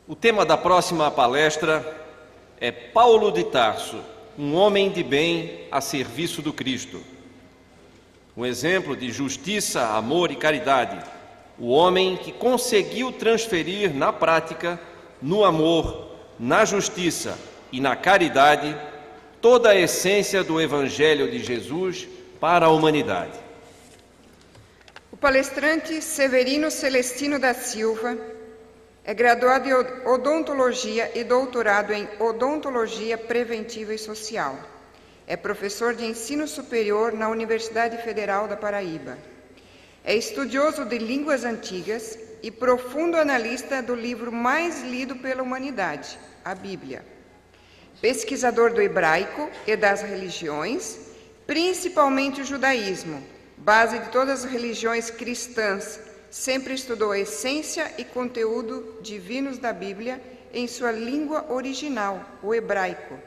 O tema da próxima palestra é Paulo de Tarso, um homem de bem a serviço do Cristo. Um exemplo de justiça, amor e caridade. O homem que conseguiu transferir na prática, no amor, na justiça e na caridade, toda a essência do Evangelho de Jesus para a humanidade. O palestrante Severino Celestino da Silva é graduado em odontologia e doutorado em odontologia preventiva e social. É professor de ensino superior na Universidade Federal da Paraíba. É estudioso de línguas antigas e profundo analista do livro mais lido pela humanidade, a Bíblia. Pesquisador do hebraico e das religiões, principalmente o judaísmo, base de todas as religiões cristãs, sempre estudou a essência e conteúdo divinos da Bíblia em sua língua original, o hebraico.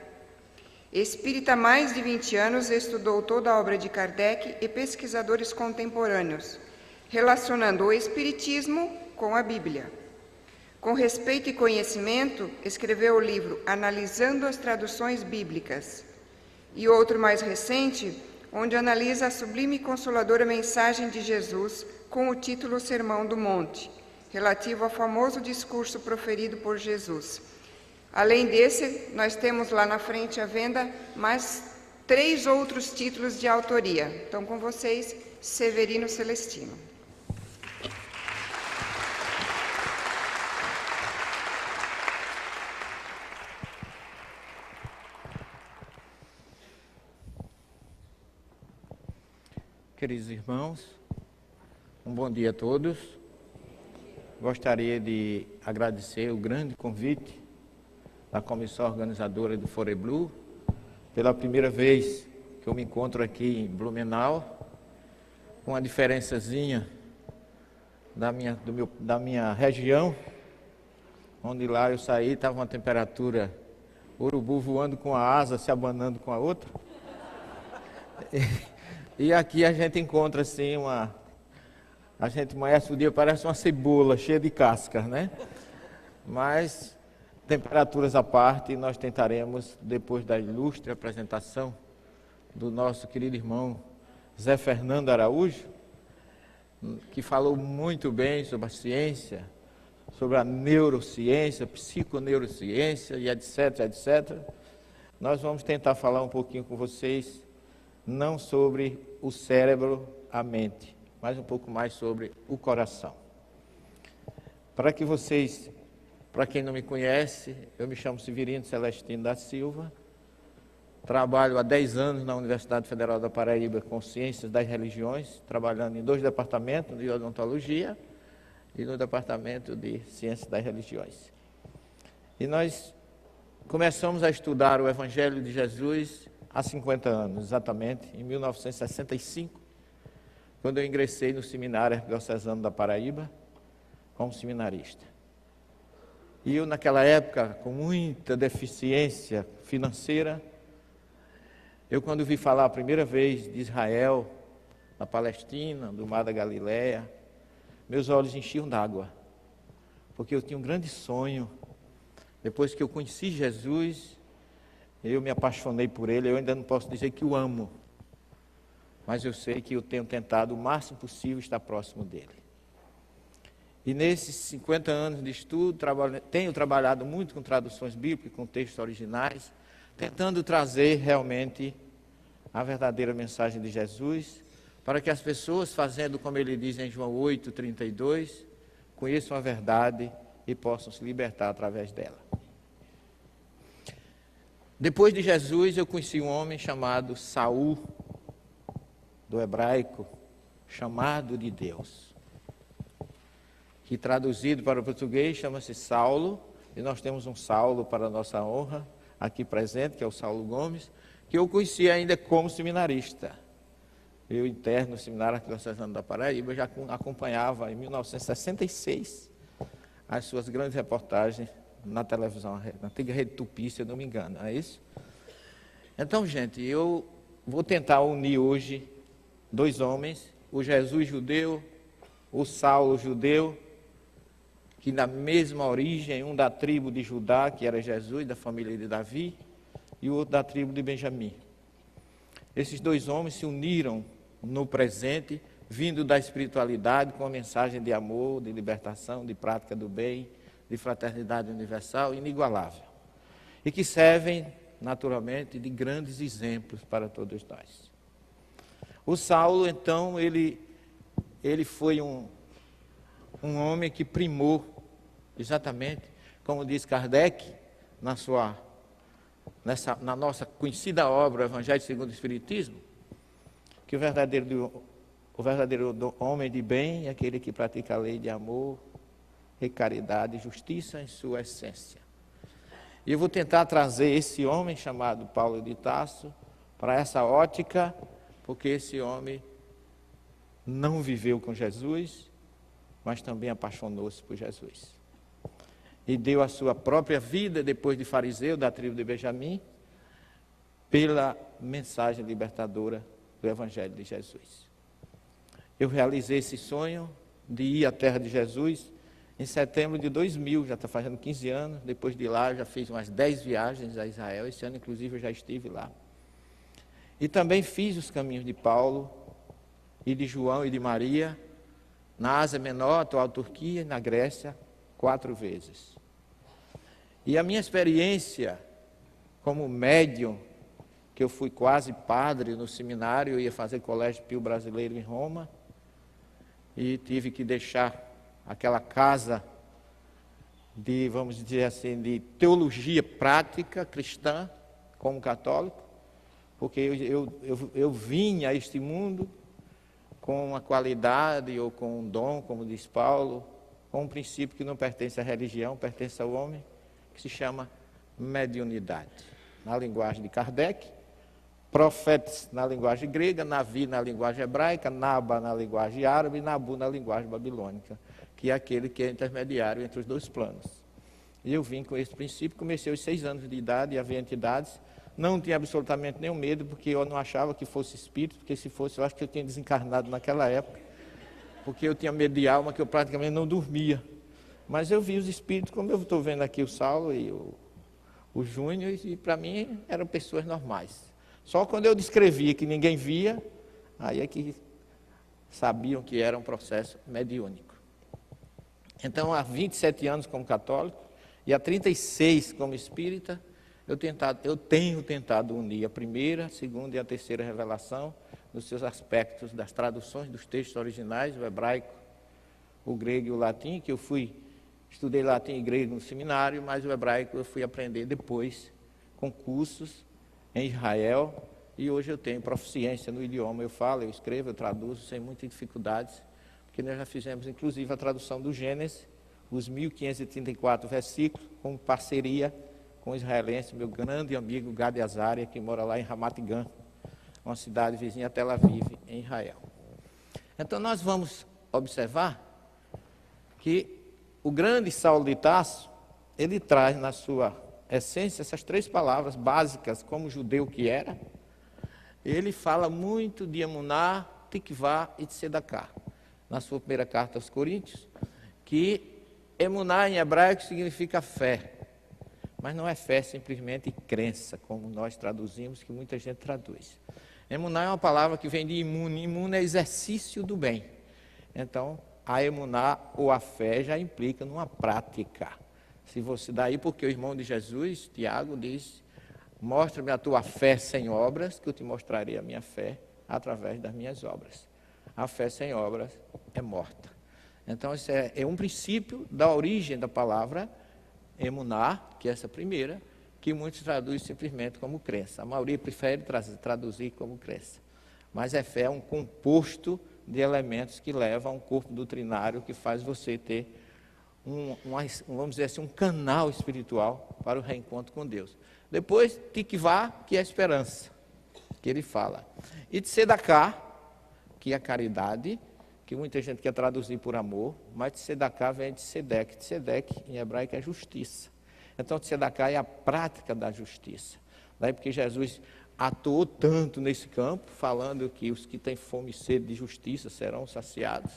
Espírita há mais de 20 anos, estudou toda a obra de Kardec e pesquisadores contemporâneos, relacionando o Espiritismo com a Bíblia. Com respeito e conhecimento, escreveu o livro Analisando as Traduções Bíblicas, e outro mais recente, onde analisa a sublime e consoladora mensagem de Jesus com o título Sermão do Monte, relativo ao famoso discurso proferido por Jesus. Além desse, nós temos lá na frente à venda mais 3 outros títulos de autoria. Então, com vocês, Severino Celestino. Queridos irmãos, um bom dia a todos. Gostaria de agradecer o grande convite da comissão organizadora do Foreblu. Pela primeira vez que eu me encontro aqui em Blumenau, com uma diferençazinha da minha região, onde lá eu saí, estava uma temperatura, urubu voando com a asa, se abanando com a outra. E aqui a gente encontra assim a gente amanhece o dia, parece uma cebola cheia de cascas, né? Mas, temperaturas à parte, nós tentaremos, depois da ilustre apresentação do nosso querido irmão Zé Fernando Araújo, que falou muito bem sobre a ciência, sobre a neurociência, psiconeurociência e etc, etc. Nós vamos tentar falar um pouquinho com vocês, não sobre o cérebro, a mente, mas um pouco mais sobre o coração. Para quem não me conhece, eu me chamo Severino Celestino da Silva, trabalho há 10 anos na Universidade Federal da Paraíba com Ciências das Religiões, trabalhando em 2 departamentos de odontologia e no departamento de Ciências das Religiões. E nós começamos a estudar o Evangelho de Jesus há 50 anos, exatamente, em 1965, quando eu ingressei no Seminário Arquidiocesano da Paraíba, como seminarista. E eu, naquela época, com muita deficiência financeira, quando vi falar a primeira vez de Israel, na Palestina, do Mar da Galileia, meus olhos enchiam d'água, porque eu tinha um grande sonho. Depois que eu conheci Jesus, eu me apaixonei por ele. Eu ainda não posso dizer que o amo, mas eu sei que eu tenho tentado o máximo possível estar próximo dele. E nesses 50 anos de estudo, tenho trabalhado muito com traduções bíblicas, com textos originais, tentando trazer realmente a verdadeira mensagem de Jesus, para que as pessoas, fazendo como ele diz em João 8:32, conheçam a verdade e possam se libertar através dela. Depois de Jesus, eu conheci um homem chamado Saul, do hebraico, chamado de Deus, que traduzido para o português chama-se Saulo, e nós temos um Saulo para a nossa honra, aqui presente, que é o Saulo Gomes, que eu conheci ainda como seminarista. Eu, interno no Seminário Arquidiocesano da Paraíba, já acompanhava em 1966 as suas grandes reportagens na televisão, na antiga Rede Tupi, se eu não me engano, é isso? Então, gente, eu vou tentar unir hoje 2 homens, o Jesus judeu, o Saulo judeu, que na mesma origem, um da tribo de Judá, que era Jesus, da família de Davi, e o outro da tribo de Benjamim. Esses dois homens se uniram no presente, vindo da espiritualidade, com a mensagem de amor, de libertação, de prática do bem, de fraternidade universal, inigualável. E que servem, naturalmente, de grandes exemplos para todos nós. O Saulo, então, ele foi um homem que primou, exatamente, como diz Kardec, na nossa conhecida obra, o Evangelho segundo o Espiritismo, que o verdadeiro homem de bem é aquele que pratica a lei de amor e caridade e justiça em sua essência. E eu vou tentar trazer esse homem chamado Paulo de Tarso para essa ótica, porque esse homem não viveu com Jesus, mas também apaixonou-se por Jesus. E deu a sua própria vida, depois de fariseu da tribo de Benjamim, pela mensagem libertadora do Evangelho de Jesus. Eu realizei esse sonho de ir à terra de Jesus em setembro de 2000, já está fazendo 15 anos. Depois de lá, eu já fiz umas 10 viagens a Israel. Esse ano, inclusive, eu já estive lá. E também fiz os caminhos de Paulo, e de João e de Maria, na Ásia Menor, atual Turquia, e na Grécia, 4 vezes. E a minha experiência como médium, que eu fui quase padre no seminário, eu ia fazer Colégio Pio Brasileiro em Roma, e tive que deixar aquela casa de, vamos dizer assim, de teologia prática cristã, como católico, porque eu vim a este mundo com uma qualidade ou com um dom, como diz Paulo, com um princípio que não pertence à religião, pertence ao homem, que se chama mediunidade. Na linguagem de Kardec, profetes na linguagem grega, Navi na linguagem hebraica, Naba na linguagem árabe e Nabu na linguagem babilônica, que é aquele que é intermediário entre os dois planos. E eu vim com esse princípio, comecei aos 6 anos de idade, e havia entidades, não tinha absolutamente nenhum medo, porque eu não achava que fosse espírito, porque se fosse, eu acho que eu tinha desencarnado naquela época, porque eu tinha medo de alma, que eu praticamente não dormia. Mas eu vi os espíritos, como eu estou vendo aqui o Saulo e o Júnior, e para mim eram pessoas normais. Só quando eu descrevia que ninguém via, aí é que sabiam que era um processo mediúnico. Então, há 27 anos como católico e há 36 como espírita, eu tenho tentado unir a primeira, a segunda e a terceira revelação nos seus aspectos das traduções dos textos originais, o hebraico, o grego e o latim, que eu estudei latim e grego no seminário, mas o hebraico eu fui aprender depois, com cursos em Israel, e hoje eu tenho proficiência no idioma, eu falo, eu escrevo, eu traduzo sem muitas dificuldades, porque nós já fizemos inclusive a tradução do Gênesis, os 1534 versículos, com parceria com o israelense, meu grande amigo Gadi Azaria, que mora lá em Ramat Gan, uma cidade vizinha a Tel Aviv, em Israel. Então nós vamos observar que o grande Saulo de Tarso, ele traz na sua essência essas 3 palavras básicas, como judeu que era. Ele fala muito de Emuná, Tikvá e de Tzedaká, na sua primeira carta aos Coríntios, que Emuná em hebraico significa fé, mas não é fé simplesmente crença, como nós traduzimos, que muita gente traduz. Emuná é uma palavra que vem de imune, imune é exercício do bem. Então, a emuná ou a fé já implica numa prática. Se você daí, porque o irmão de Jesus, Tiago, diz: mostra-me a tua fé sem obras, que eu te mostrarei a minha fé através das minhas obras. A fé sem obras é morta. Então, esse é um princípio da origem da palavra emuná, que é essa primeira, que muitos traduzem simplesmente como crença. A maioria prefere traduzir como crença. Mas a fé é um composto de elementos que levam a um corpo doutrinário que faz você ter vamos dizer assim, um canal espiritual para o reencontro com Deus. Depois, tikvá, que é a esperança, que ele fala. E tzedaká, que é a caridade, que muita gente quer traduzir por amor, mas tzedaká vem de tzedek. Tzedek, em hebraico, é justiça. Então, tzedaká é a prática da justiça. Daí porque Jesus atuou tanto nesse campo, falando que os que têm fome e sede de justiça serão saciados.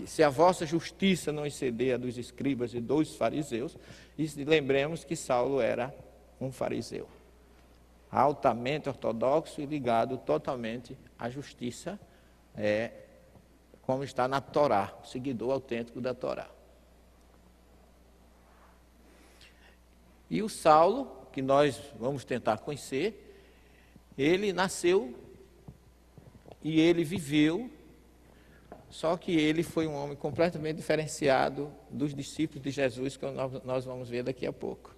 se a vossa justiça não exceder a dos escribas e dos fariseus, e lembremos que Saulo era um fariseu, altamente ortodoxo e ligado totalmente à justiça, como está na Torá, o seguidor autêntico da Torá. E o Saulo, que nós vamos tentar conhecer, ele nasceu e ele viveu, só que ele foi um homem completamente diferenciado dos discípulos de Jesus, que nós vamos ver daqui a pouco.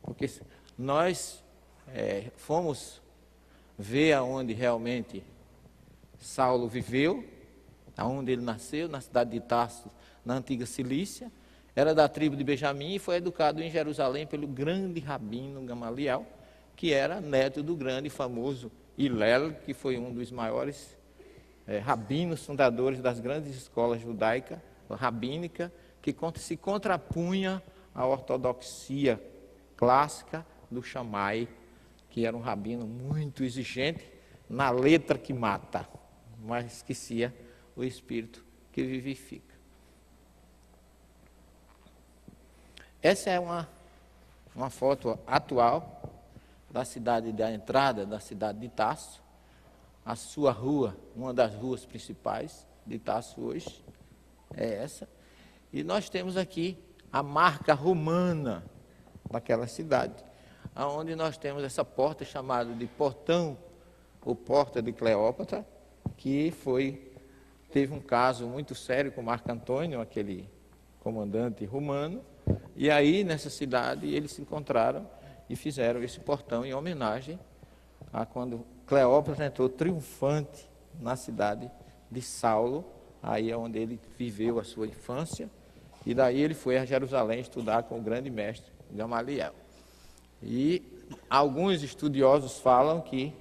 Porque nós fomos ver aonde realmente Saulo viveu, aonde ele nasceu, na cidade de Tarso, na antiga Cilícia, era da tribo de Benjamim e foi educado em Jerusalém pelo grande rabino Gamaliel, que era neto do grande e famoso Hillel, que foi um dos maiores rabinos fundadores das grandes escolas judaicas, rabínica, que se contrapunha à ortodoxia clássica do Shammai, que era um rabino muito exigente na letra que mata, mas esquecia o espírito que vivifica. Essa é uma foto atual da cidade, da entrada da cidade de Tarso. A sua rua, uma das ruas principais de Tarso hoje, é essa. E nós temos aqui a marca romana daquela cidade, onde nós temos essa porta chamada de Portão, ou Porta de Cleópatra, que teve um caso muito sério com Marco Antônio, aquele comandante romano, e aí nessa cidade eles se encontraram e fizeram esse portão em homenagem a quando Cleópatra entrou triunfante na cidade de Saulo, aí é onde ele viveu a sua infância, e daí ele foi a Jerusalém estudar com o grande mestre Gamaliel. E alguns estudiosos falam que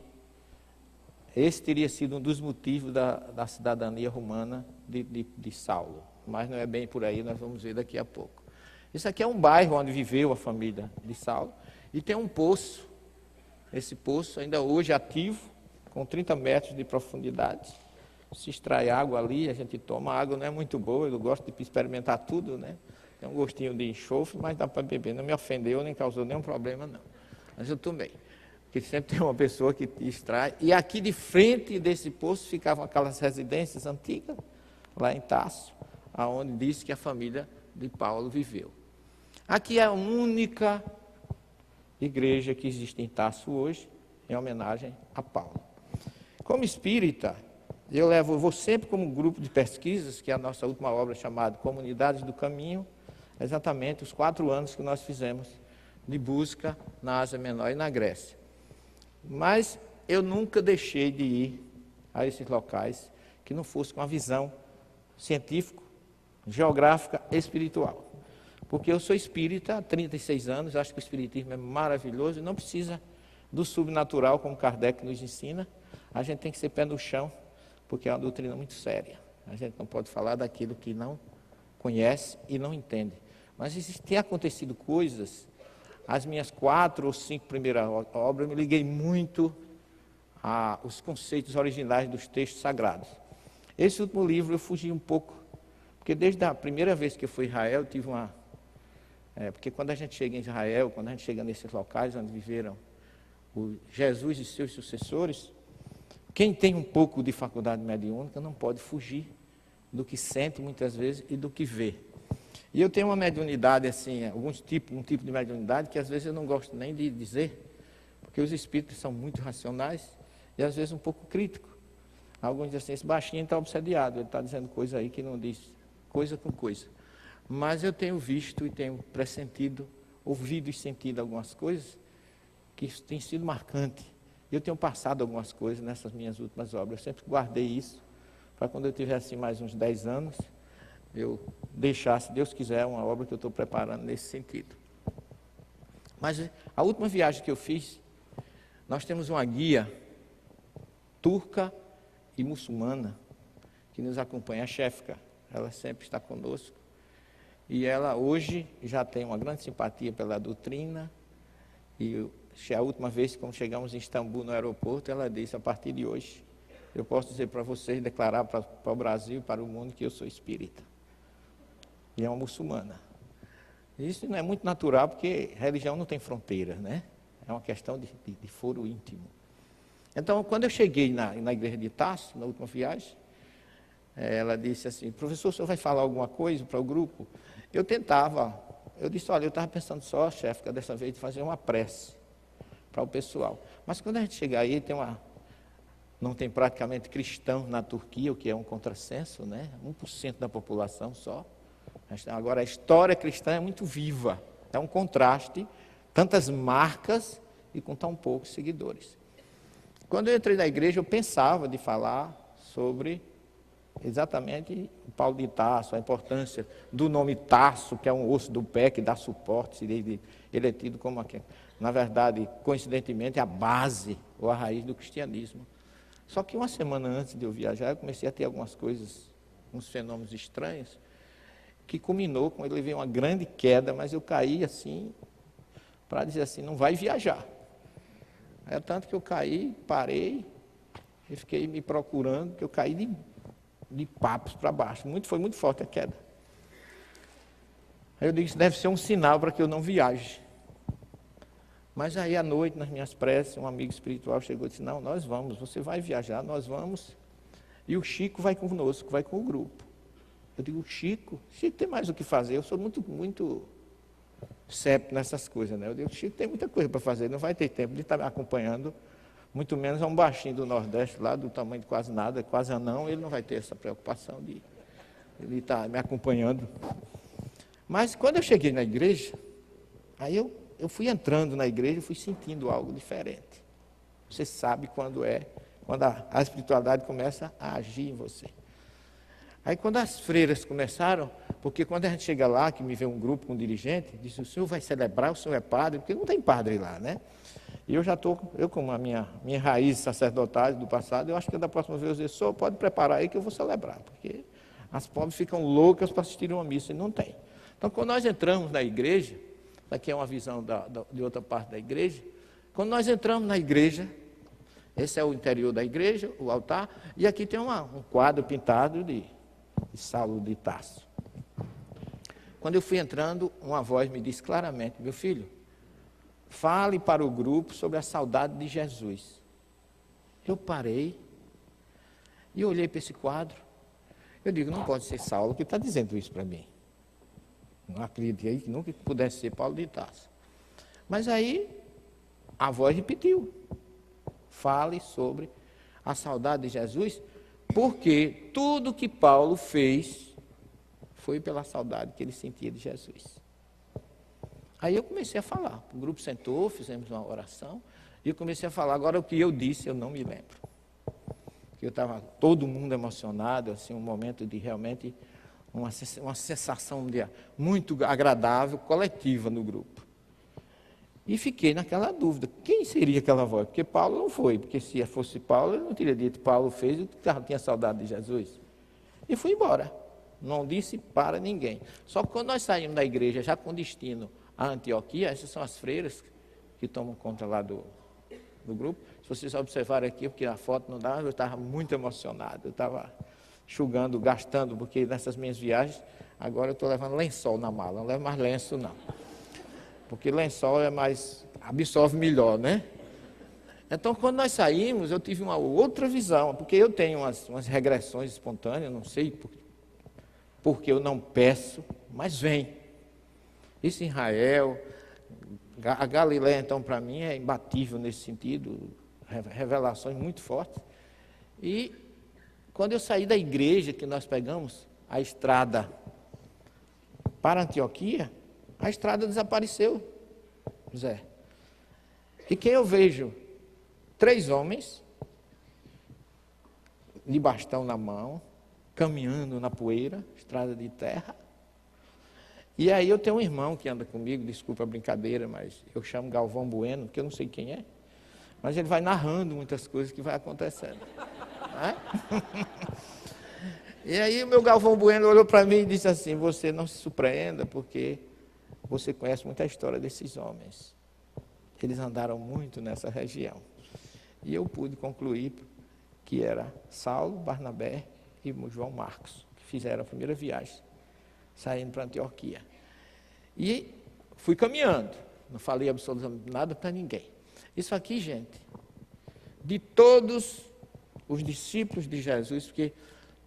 esse teria sido um dos motivos da cidadania romana de Saulo, mas não é bem por aí, nós vamos ver daqui a pouco. Isso aqui é um bairro onde viveu a família de Saulo, e tem um poço. Esse poço ainda hoje ativo, com 30 metros de profundidade. Se extrai água ali, a gente toma. A água não é muito boa, eu gosto de experimentar tudo, né? Tem um gostinho de enxofre, mas dá para beber. Não me ofendeu, nem causou nenhum problema, não. Mas eu tomei. Porque sempre tem uma pessoa que extrai. E aqui de frente desse poço ficavam aquelas residências antigas, lá em Tarso, onde diz que a família de Paulo viveu. Aqui é a única igreja que existe em Tarso hoje, em homenagem a Paulo. Como espírita, eu vou sempre como grupo de pesquisas, que é a nossa última obra chamada Comunidades do Caminho, exatamente os 4 anos que nós fizemos de busca na Ásia Menor e na Grécia. Mas eu nunca deixei de ir a esses locais que não fosse com a visão científica, geográfica e espiritual. Porque eu sou espírita há 36 anos, acho que o espiritismo é maravilhoso e não precisa do subnatural, como Kardec nos ensina. A gente tem que ser pé no chão, porque é uma doutrina muito séria. A gente não pode falar daquilo que não conhece e não entende. Mas tem acontecido coisas, as minhas 4 ou 5 primeiras obras, eu me liguei muito aos conceitos originais dos textos sagrados. Esse último livro eu fugi um pouco, porque desde a primeira vez que eu fui a Israel, eu tive porque quando a gente chega em Israel, quando a gente chega nesses locais onde viveram Jesus e seus sucessores, quem tem um pouco de faculdade mediúnica não pode fugir do que sente muitas vezes e do que vê. E eu tenho uma mediunidade assim, um tipo de mediunidade que às vezes eu não gosto nem de dizer, porque os espíritos são muito racionais e às vezes um pouco críticos. Alguns dizem assim, esse baixinho está obsediado, ele está dizendo coisa aí que não diz coisa com coisa. Mas eu tenho visto e tenho pressentido, ouvido e sentido algumas coisas que têm sido marcantes. Eu tenho passado algumas coisas nessas minhas últimas obras. Eu sempre guardei isso, para quando eu tiver assim mais uns 10 anos, eu deixar, se Deus quiser, uma obra que eu estou preparando nesse sentido. Mas a última viagem que eu fiz, nós temos uma guia turca e muçulmana que nos acompanha, a Shefka. Ela sempre está conosco. E ela hoje já tem uma grande simpatia pela doutrina. E a última vez, quando chegamos em Istambul, no aeroporto, ela disse, a partir de hoje, eu posso dizer para vocês, declarar para o Brasil e para o mundo que eu sou espírita. E é uma muçulmana. Isso não é muito natural, porque religião não tem fronteiras, né? É uma questão de foro íntimo. Então, quando eu cheguei na igreja de Tarso, na última viagem, ela disse assim, professor, o senhor vai falar alguma coisa para o grupo? Eu disse, olha, eu estava pensando só, chefe, dessa vez de fazer uma prece para o pessoal. Mas quando a gente chegar aí, não tem praticamente cristão na Turquia, o que é um contrassenso, né? 1% da população só. Agora, a história cristã é muito viva, é um contraste, tantas marcas e com tão poucos seguidores. Quando eu entrei na igreja, eu pensava de falar sobre exatamente o Paulo de Tarso, a importância do nome Tarso, que é um osso do pé que dá suporte, ele é tido como, na verdade, coincidentemente, a base ou a raiz do cristianismo. Só que uma semana antes de eu viajar, eu comecei a ter algumas coisas, uns fenômenos estranhos, que culminou com eu levei uma grande queda, mas eu caí assim, para dizer assim, não vai viajar. É tanto que eu caí, parei, e fiquei me procurando, que eu caí de papos para baixo. Foi muito forte a queda. Aí eu disse, isso deve ser um sinal para que eu não viaje. Mas aí à noite, nas minhas preces, um amigo espiritual chegou e disse, não, nós vamos, você vai viajar, nós vamos, e o Chico vai conosco, vai com o grupo. Eu digo, Chico tem mais o que fazer, eu sou muito séptico nessas coisas, né? Eu digo, Chico tem muita coisa para fazer, não vai ter tempo de estar me acompanhando, muito menos um baixinho do Nordeste, lá do tamanho de quase nada, quase anão, ele não vai ter essa preocupação de ele estar me acompanhando. Mas quando eu cheguei na igreja, aí eu fui entrando na igreja e fui sentindo algo diferente. Você sabe quando a espiritualidade começa a agir em você. Aí quando as freiras começaram, porque quando a gente chega lá, que me vê um grupo com um dirigente, disse, o senhor vai celebrar, o senhor é padre, porque não tem padre lá, né? E eu com a minha raiz sacerdotal do passado, eu acho que da próxima vez eu dizer, senhor, pode preparar aí que eu vou celebrar, porque as pobres ficam loucas para assistir uma missa e não tem. Então quando nós entramos na igreja, aqui é uma visão de outra parte da igreja, quando nós entramos na igreja, esse é o interior da igreja, o altar, e aqui tem um quadro pintado de Saulo de Tarso. Quando eu fui entrando, uma voz me disse claramente, meu filho, fale para o grupo sobre a saudade de Jesus. Eu parei e olhei para esse quadro. Eu digo, não pode ser Saulo que está dizendo isso para mim. Não acreditei que nunca pudesse ser Paulo de Tarso. Mas aí, a voz repetiu. Fale sobre a saudade de Jesus, porque tudo que Paulo fez foi pela saudade que ele sentia de Jesus. Aí eu comecei a falar. O grupo sentou, fizemos uma oração, e eu comecei a falar. Agora, o que eu disse, eu não me lembro. Porque eu estava todo mundo emocionado, assim, um momento de realmente uma sensação muito agradável, coletiva no grupo. E fiquei naquela dúvida, quem seria aquela voz? Porque Paulo não foi, porque se fosse Paulo, ele não teria dito, Paulo fez, eu tinha saudade de Jesus. E fui embora, não disse para ninguém. Só que quando nós saímos da igreja, já com destino a Antioquia, essas são as freiras que tomam conta lá do grupo. Se vocês observarem aqui, porque a foto não dá, eu estava muito emocionado, eu estava enxugando, gastando, porque nessas minhas viagens, agora eu estou levando lençol na mala, não levo mais lenço não. Porque lençol absorve melhor, né? Então, quando nós saímos, eu tive uma outra visão, porque eu tenho umas regressões espontâneas, não sei porque eu não peço, mas vem. Isso em Israel, a Galileia, então, para mim, é imbatível nesse sentido, revelações muito fortes. E quando eu saí da igreja, que nós pegamos a estrada para Antioquia, a estrada desapareceu, Zé. E quem eu vejo? 3 homens, de bastão na mão, caminhando na poeira, estrada de terra. E aí eu tenho um irmão que anda comigo, desculpa a brincadeira, mas eu chamo Galvão Bueno, porque eu não sei quem é. Mas ele vai narrando muitas coisas que vai acontecendo. E aí o meu Galvão Bueno olhou para mim e disse assim, você não se surpreenda, porque você conhece muita história desses homens. Eles andaram muito nessa região. E eu pude concluir que era Saulo, Barnabé e João Marcos, que fizeram a primeira viagem, saindo para Antioquia. E fui caminhando, não falei absolutamente nada para ninguém. Isso aqui, gente, de todos os discípulos de Jesus, porque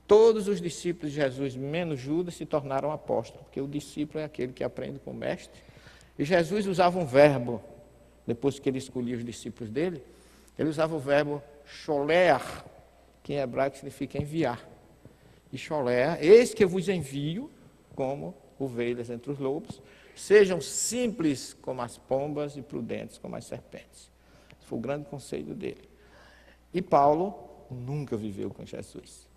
todos os discípulos de Jesus, menos Judas, se tornaram apóstolos, porque o discípulo é aquele que aprende com o mestre. E Jesus usava um verbo, depois que ele escolhia os discípulos dele, ele usava o verbo sholer, que em hebraico significa enviar. E sholer, eis que eu vos envio como ovelhas entre os lobos, sejam simples como as pombas e prudentes como as serpentes. Esse foi o grande conselho dele. E Paulo nunca viveu com Jesus.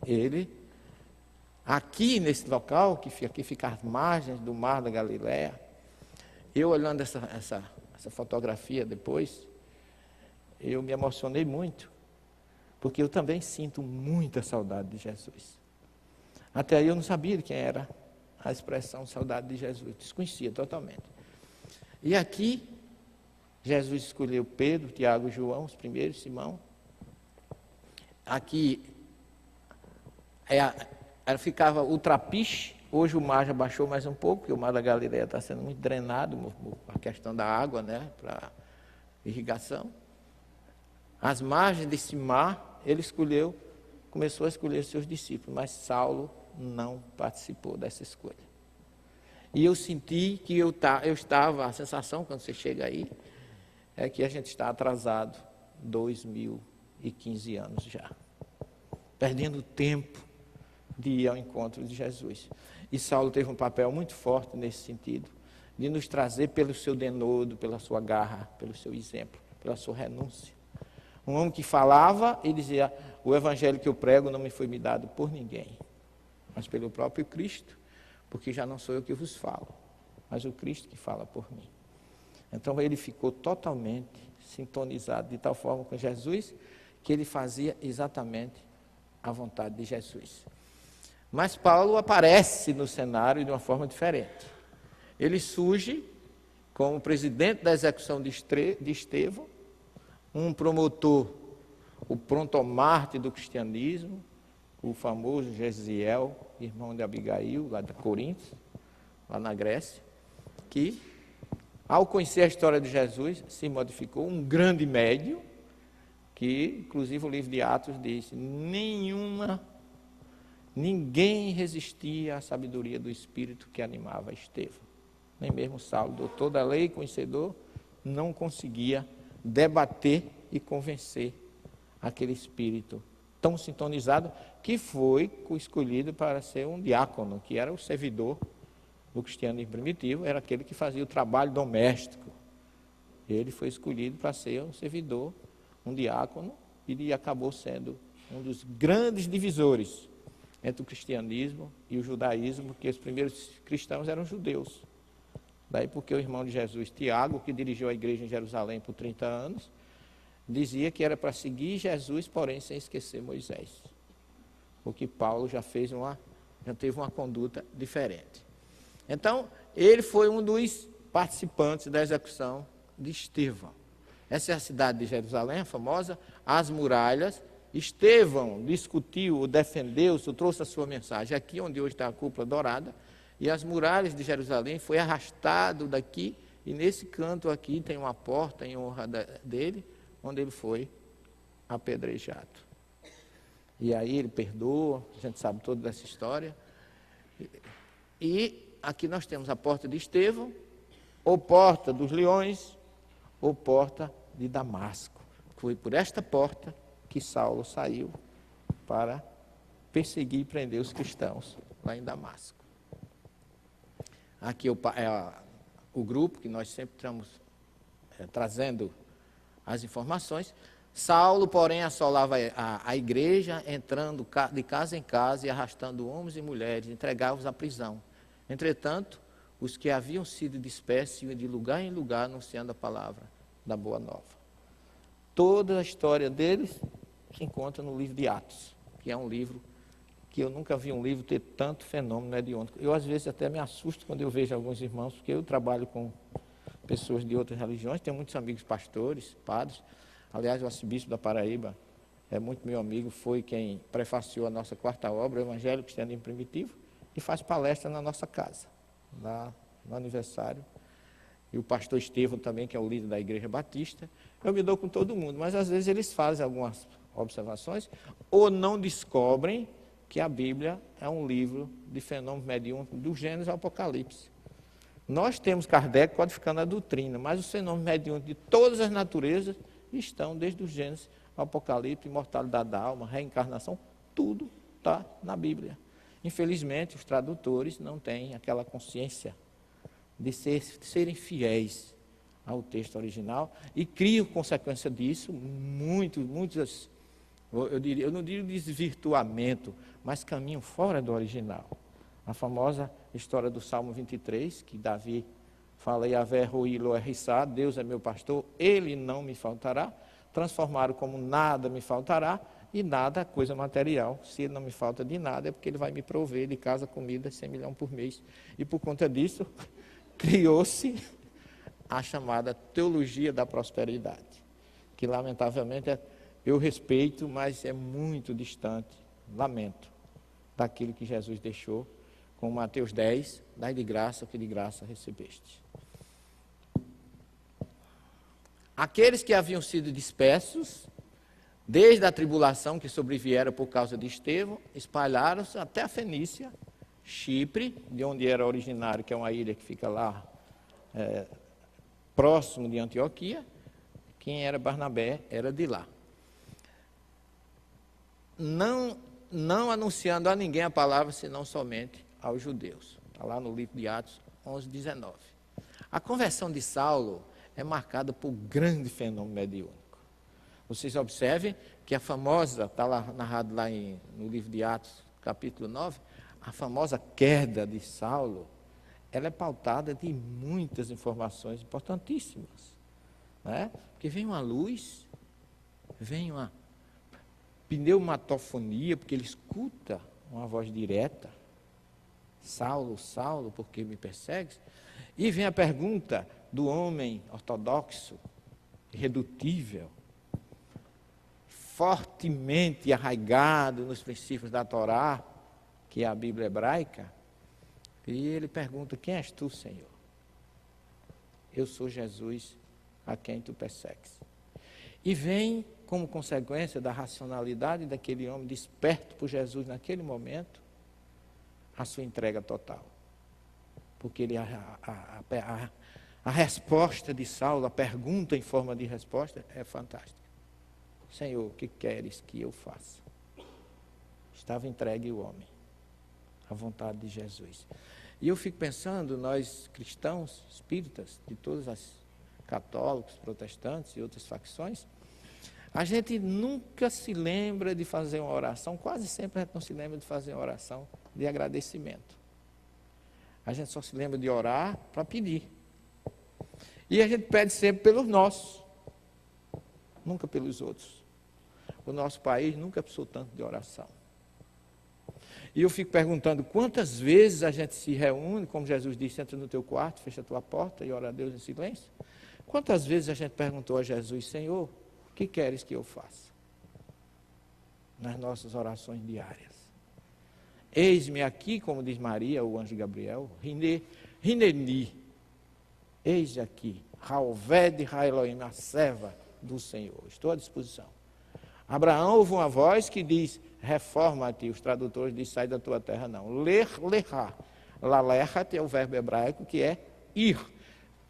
Ele, aqui nesse local, que fica às margens do mar da Galileia, eu olhando essa fotografia depois, eu me emocionei muito, porque eu também sinto muita saudade de Jesus. Até aí eu não sabia de quem era a expressão saudade de Jesus, desconhecia totalmente. E aqui, Jesus escolheu Pedro, Tiago e João, os primeiros, Simão. Aqui ficava o trapiche, hoje o mar já baixou mais um pouco, porque o mar da Galileia está sendo muito drenado, a questão da água, né, para irrigação. As margens desse mar, ele começou a escolher seus discípulos, mas Saulo não participou dessa escolha. E eu senti que eu estava, a sensação quando você chega aí, é que a gente está atrasado 2015 anos já, perdendo tempo de ir ao encontro de Jesus. E Saulo teve um papel muito forte nesse sentido, de nos trazer pelo seu denodo, pela sua garra, pelo seu exemplo, pela sua renúncia. Um homem que falava e dizia, o evangelho que eu prego não me foi me dado por ninguém, mas pelo próprio Cristo, porque já não sou eu que vos falo, mas o Cristo que fala por mim. Então ele ficou totalmente sintonizado de tal forma com Jesus, que ele fazia exatamente a vontade de Jesus. Mas Paulo aparece no cenário de uma forma diferente. Ele surge como presidente da execução de Estevão, um promotor, o prontomarte do cristianismo, o famoso Gesiel, irmão de Abigail, lá de Corinto, lá na Grécia, que, ao conhecer a história de Jesus, se modificou, um grande médium, que, inclusive, o livro de Atos diz, ninguém resistia à sabedoria do Espírito que animava Estevão. Nem mesmo Saulo, doutor da lei, conhecedor, não conseguia debater e convencer aquele espírito tão sintonizado, que foi escolhido para ser um diácono, que era o servidor do cristianismo primitivo, era aquele que fazia o trabalho doméstico. Ele foi escolhido para ser um servidor, um diácono, e ele acabou sendo um dos grandes divisores entre o cristianismo e o judaísmo, porque os primeiros cristãos eram judeus. Daí porque o irmão de Jesus, Tiago, que dirigiu a igreja em Jerusalém por 30 anos, dizia que era para seguir Jesus, porém sem esquecer Moisés. Porque Paulo já teve uma conduta diferente. Então, ele foi um dos participantes da execução de Estevão. Essa é a cidade de Jerusalém, a famosa, as muralhas. Estevão discutiu, defendeu, trouxe a sua mensagem aqui, onde hoje está a cúpula dourada, e as muralhas de Jerusalém foi arrastado daqui, e nesse canto aqui tem uma porta em honra dele, onde ele foi apedrejado. E aí ele perdoa, a gente sabe toda dessa história. E aqui nós temos a porta de Estevão, ou porta dos leões, ou porta de Damasco. Foi por esta porta que Saulo saiu para perseguir e prender os cristãos lá em Damasco. Aqui é o grupo que nós sempre estamos trazendo as informações. Saulo, porém, assolava a igreja, entrando de casa em casa e arrastando homens e mulheres, entregava-os à prisão. Entretanto, os que haviam sido dispersos iam de lugar em lugar anunciando a palavra da Boa Nova. Toda a história deles se encontra no livro de Atos, que é um livro que eu nunca vi um livro ter tanto fenômeno hediondico. Eu, às vezes, até me assusto quando eu vejo alguns irmãos, porque eu trabalho com pessoas de outras religiões, tenho muitos amigos pastores, padres. Aliás, o arcebispo da Paraíba é muito meu amigo, foi quem prefaciou a nossa quarta obra, o Evangelho Cristianismo Primitivo, e faz palestra na nossa casa, lá no aniversário. E o pastor Estevão também, que é o líder da Igreja Batista. Eu me dou com todo mundo, mas às vezes eles fazem algumas observações ou não descobrem que a Bíblia é um livro de fenômenos mediúnicos do Gênesis ao Apocalipse. Nós temos Kardec codificando a doutrina, mas os fenômenos mediúnicos de todas as naturezas estão desde o Gênesis ao Apocalipse, imortalidade da alma, reencarnação, tudo está na Bíblia. Infelizmente, os tradutores não têm aquela consciência de serem fiéis ao texto original e criam, consequência disso, muitas, eu não digo desvirtuamento, mas caminho fora do original. A famosa história do Salmo 23, que Davi fala, Yahvé Roi Lo Erissá, Deus é meu pastor, ele não me faltará, transformaram como nada me faltará, e nada, coisa material. Se ele não me falta de nada, é porque ele vai me prover de casa, comida, 100 milhões por mês. E por conta disso, criou-se a chamada teologia da prosperidade, que lamentavelmente eu respeito, mas é muito distante, lamento, daquilo que Jesus deixou, com Mateus 10, dai de graça o que de graça recebeste. Aqueles que haviam sido dispersos, desde a tribulação que sobrevieram por causa de Estevão, espalharam-se até a Fenícia, Chipre, de onde era originário, que é uma ilha que fica lá próximo de Antioquia. Quem era Barnabé era de lá. Não anunciando a ninguém a palavra, senão somente aos judeus. Está lá no livro de Atos 11:19. A conversão de Saulo é marcada por grande fenômeno mediúnico. Vocês observem que a famosa, está lá, narrado lá no livro de Atos, capítulo 9, a famosa queda de Saulo, ela é pautada de muitas informações importantíssimas. Né? Porque vem uma luz, vem uma pneumatofonia, porque ele escuta uma voz direta, Saulo, Saulo, por que me persegues? E vem a pergunta do homem ortodoxo, irredutível, fortemente arraigado nos princípios da Torá, que é a Bíblia hebraica, e ele pergunta, quem és tu, Senhor? Eu sou Jesus, a quem tu persegues. E vem, como consequência da racionalidade daquele homem desperto por Jesus naquele momento, a sua entrega total. Porque ele, a resposta de Saulo, a pergunta em forma de resposta, é fantástica. Senhor, o que queres que eu faça? Estava entregue o homem, à vontade de Jesus. E eu fico pensando, nós cristãos, espíritas, de todas as católicos, protestantes e outras facções, a gente nunca se lembra de fazer uma oração, quase sempre a gente não se lembra de fazer uma oração de agradecimento. A gente só se lembra de orar para pedir. E a gente pede sempre pelos nossos, nunca pelos outros. O nosso país nunca precisou tanto de oração. E eu fico perguntando quantas vezes a gente se reúne, como Jesus disse, entra no teu quarto, fecha a tua porta e ora a Deus em silêncio. Quantas vezes a gente perguntou a Jesus, Senhor, o que queres que eu faça? Nas nossas orações diárias. Eis-me aqui, como diz Maria, o anjo Gabriel, Rineni, eis aqui, Raoved Raeloim, a serva do Senhor, estou à disposição. Abraão ouve uma voz que diz, reforma-te, os tradutores dizem, sai da tua terra, não. Lerá. Lalechat é o verbo hebraico que é ir.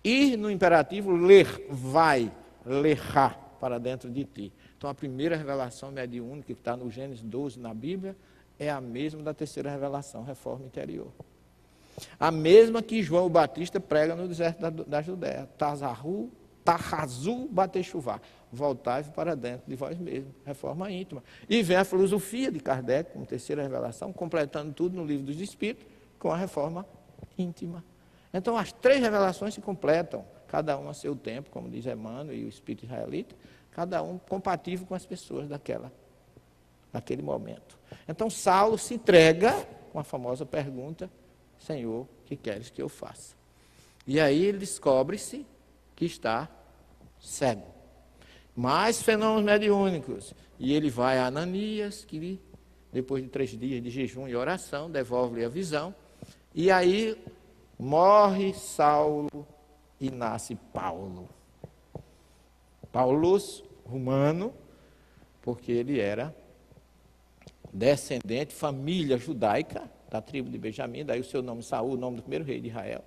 Ir no imperativo, ler, vai, lerá, para dentro de ti. Então a primeira revelação mediúnica que está no Gênesis 12 na Bíblia é a mesma da terceira revelação, reforma interior. A mesma que João o Batista prega no deserto da Judéia. Tahazu batechuvá. Voltai para dentro de vós mesmos. Reforma íntima. E vem a filosofia de Kardec, como terceira revelação, completando tudo no livro dos Espíritos, com a reforma íntima. Então as três revelações se completam, cada um a seu tempo, como diz Emmanuel e o Espírito Israelita, cada um compatível com as pessoas naquele momento. Então Saulo se entrega com a famosa pergunta, Senhor, o que queres que eu faça? E aí ele descobre-se que está cego. Mais fenômenos mediúnicos. E ele vai a Ananias, que depois de 3 dias de jejum e oração, devolve-lhe a visão. E aí morre Saulo e nasce Paulo. Paulus, romano, porque ele era descendente, família judaica, da tribo de Benjamim, daí o seu nome Saul, o nome do primeiro rei de Israel.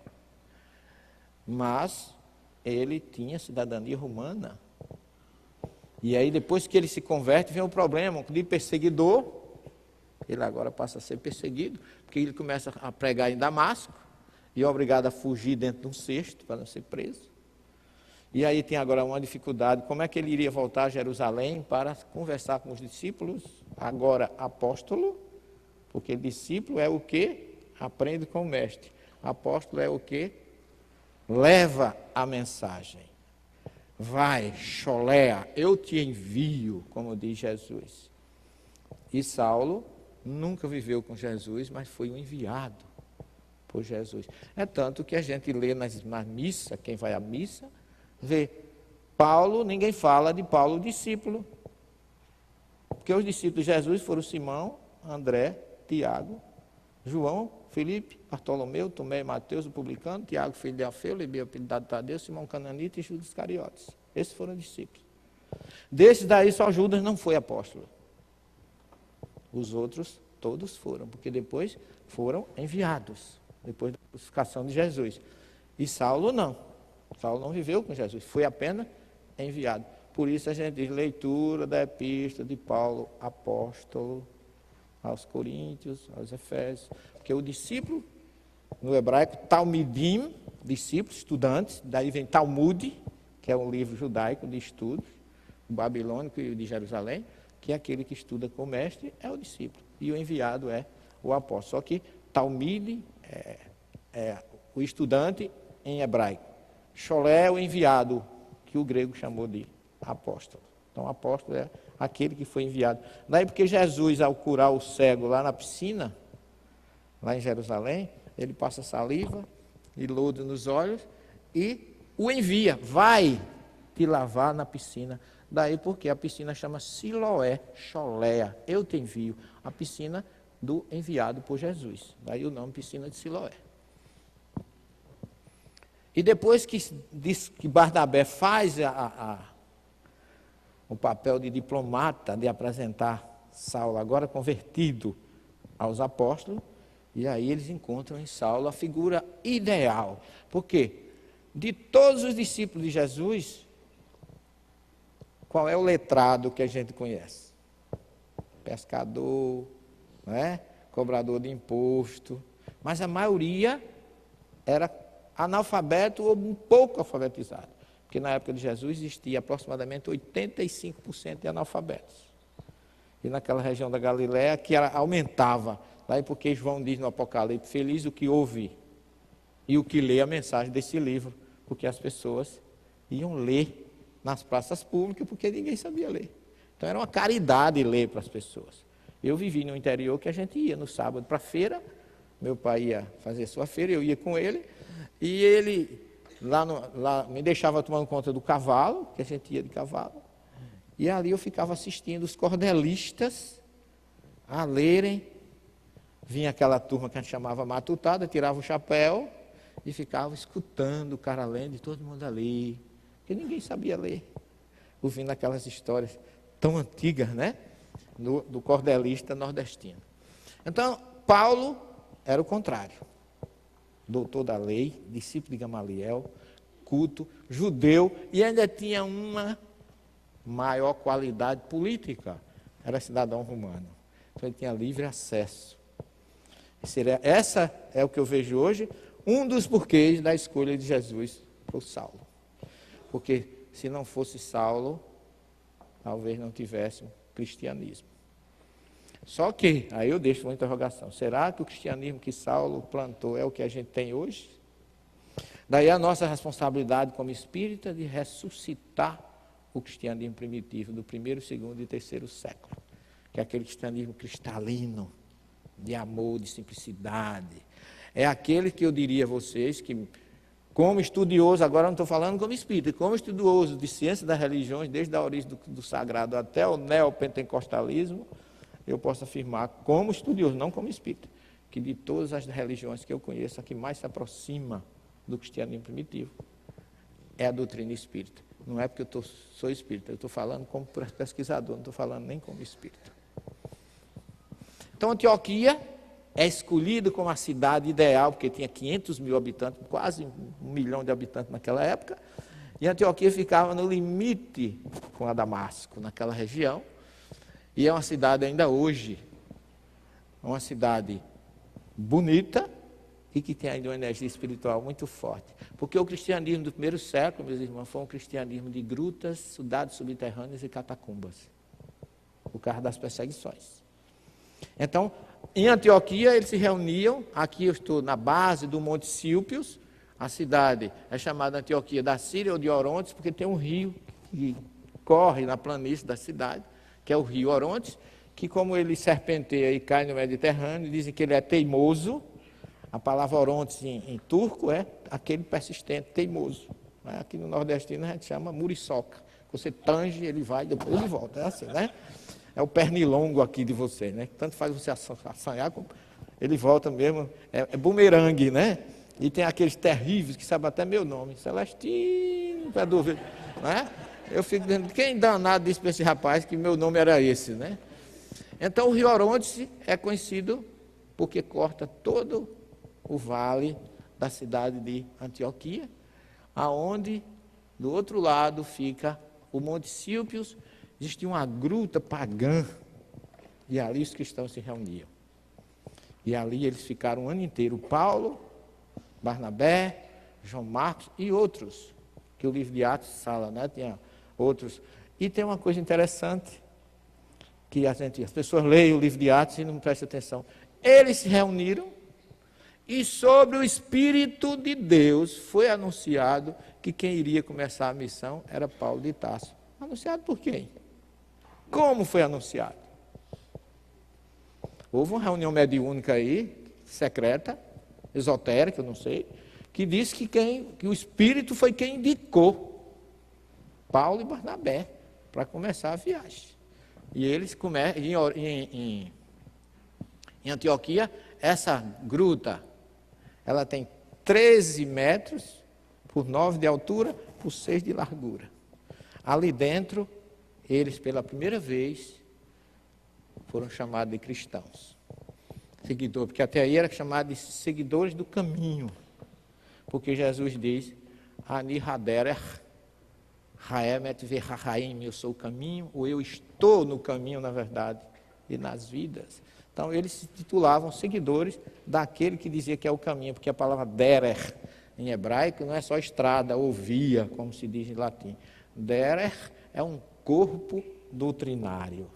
Mas ele tinha cidadania romana. E aí depois que ele se converte, vem um problema de perseguidor. Ele agora passa a ser perseguido, porque ele começa a pregar em Damasco, e é obrigado a fugir dentro de um cesto, para não ser preso. E aí tem agora uma dificuldade, como é que ele iria voltar a Jerusalém para conversar com os discípulos, agora apóstolo, porque discípulo é o que? Aprende com o mestre. Apóstolo é o que? Leva a mensagem. Vai, Cholea, eu te envio, como diz Jesus. E Saulo nunca viveu com Jesus, mas foi um enviado por Jesus. É tanto que a gente lê na missa, quem vai à missa, vê Paulo, ninguém fala de Paulo discípulo. Porque os discípulos de Jesus foram Simão, André, Tiago, João, Filipe, Bartolomeu, Tomé e Mateus, o publicano, Tiago, filho de Alfeu, Levi, apelidado de Tadeu, Simão Cananita e Judas Iscariotes. Esses foram discípulos. Desses daí só Judas não foi apóstolo. Os outros todos foram, porque depois foram enviados, depois da crucificação de Jesus. E Saulo não. Saulo não viveu com Jesus, foi apenas enviado. Por isso a gente diz leitura da epístola de Paulo, apóstolo, aos Coríntios, aos Efésios. Porque o discípulo, no hebraico, Talmidim, discípulos, estudantes, daí vem Talmud, que é um livro judaico de estudos, o babilônico e o de Jerusalém, que é aquele que estuda com o mestre, é o discípulo. E o enviado é o apóstolo. Só que Talmud é o estudante em hebraico. Cholé é o enviado, que o grego chamou de apóstolo. Então, apóstolo é aquele que foi enviado. Daí porque Jesus, ao curar o cego lá na piscina, lá em Jerusalém, ele passa saliva e lodo nos olhos e o envia, vai te lavar na piscina. Daí porque a piscina chama Siloé, Choléa, eu te envio, a piscina do enviado por Jesus. Daí o nome piscina de Siloé. E depois que Barnabé faz o papel de diplomata, de apresentar Saulo, agora convertido aos apóstolos, e aí eles encontram em Saulo a figura ideal. Por quê? De todos os discípulos de Jesus, qual é o letrado que a gente conhece? Pescador, não é? Cobrador de imposto, mas a maioria era analfabeto ou um pouco alfabetizado. Porque na época de Jesus existia aproximadamente 85% de analfabetos. E naquela região da Galiléia que aumentava. Daí porque João diz no Apocalipse, feliz o que ouve e o que lê a mensagem desse livro. Porque as pessoas iam ler nas praças públicas porque ninguém sabia ler. Então era uma caridade ler para as pessoas. Eu vivi no interior que a gente ia no sábado para a feira, meu pai ia fazer sua feira, eu ia com ele, e ele lá me deixava tomando conta do cavalo, que a gente ia de cavalo, e ali eu ficava assistindo os cordelistas a lerem. Vinha aquela turma que a gente chamava matutada, tirava o chapéu e ficava escutando o cara lendo e todo mundo ali, porque ninguém sabia ler, ouvindo aquelas histórias tão antigas, né? Do cordelista nordestino. Então, Paulo era o contrário. Doutor da lei, discípulo de Gamaliel, culto, judeu, e ainda tinha uma maior qualidade política. Era cidadão romano. Então, ele tinha livre acesso. Essa é o que eu vejo hoje, um dos porquês da escolha de Jesus por Saulo. Porque se não fosse Saulo, talvez não tivesse cristianismo. Só que, aí eu deixo uma interrogação, será que o cristianismo que Saulo plantou é o que a gente tem hoje? Daí a nossa responsabilidade como espírita de ressuscitar o cristianismo primitivo do 1º, 2º e 3º século, que é aquele cristianismo cristalino, de amor, de simplicidade. É aquele que eu diria a vocês que como estudioso, agora não estou falando como espírita, como estudioso de ciência das religiões, desde a origem do sagrado até o neopentecostalismo, eu posso afirmar, como estudioso, não como espírita, que de todas as religiões que eu conheço, a que mais se aproxima do cristianismo primitivo é a doutrina espírita. Não é porque eu sou espírita, eu estou falando como pesquisador, não estou falando nem como espírita. Então, Antioquia é escolhida como a cidade ideal, porque tinha 500 mil habitantes, quase 1 milhão de habitantes naquela época, e Antioquia ficava no limite com a Damasco, naquela região, e é uma cidade ainda hoje, uma cidade bonita, e que tem ainda uma energia espiritual muito forte. Porque o cristianismo do primeiro século, meus irmãos, foi um cristianismo de grutas, cidades subterrâneas e catacumbas, por causa das perseguições. Então, em Antioquia, eles se reuniam, aqui eu estou na base do Monte Sílpios, a cidade é chamada Antioquia da Síria ou de Orontes, porque tem um rio que corre na planície da cidade, que é o rio Orontes, que como ele serpenteia e cai no Mediterrâneo, dizem que ele é teimoso. A palavra Orontes em turco é aquele persistente, teimoso. Aqui no nordestino a gente chama muriçoca. Você tange, ele vai, depois ele volta. É assim, né? É o pernilongo aqui de você, né? Tanto faz você assanhar, como ele volta mesmo. É bumerangue, né? E tem aqueles terríveis que sabem até meu nome. Celestino, para dúvida. Né? Eu fico dizendo, quem danado disse para esse rapaz que meu nome era esse, né? Então o rio Orontes é conhecido porque corta todo o vale da cidade de Antioquia, aonde do outro lado fica o Monte Sílpios. Existia uma gruta pagã e ali os cristãos se reuniam. E ali eles ficaram o ano inteiro, Paulo, Barnabé, João Marcos e outros, que o livro de Atos fala, né? Tinha outros. E tem uma coisa interessante, que as pessoas leem o livro de Atos e não prestam atenção. Eles se reuniram e sobre o Espírito de Deus foi anunciado que quem iria começar a missão era Paulo de Tarso. Anunciado por quem? Como foi anunciado? Houve uma reunião mediúnica aí, secreta, esotérica, eu não sei, que disse que o Espírito foi quem indicou Paulo e Barnabé para começar a viagem. E eles começam, em Antioquia, essa gruta, ela tem 13 metros por 9 de altura, por 6 de largura. Ali dentro, eles pela primeira vez foram chamados de cristãos. Seguidor, porque até aí era chamado de seguidores do caminho. Porque Jesus diz, Ani Haderech, Haemet Verhaim, eu sou o caminho, ou eu estou no caminho, na verdade, e nas vidas. Então, eles se titulavam seguidores daquele que dizia que é o caminho, porque a palavra derech, em hebraico, não é só estrada ou via, como se diz em latim. Derech é um corpo doutrinário.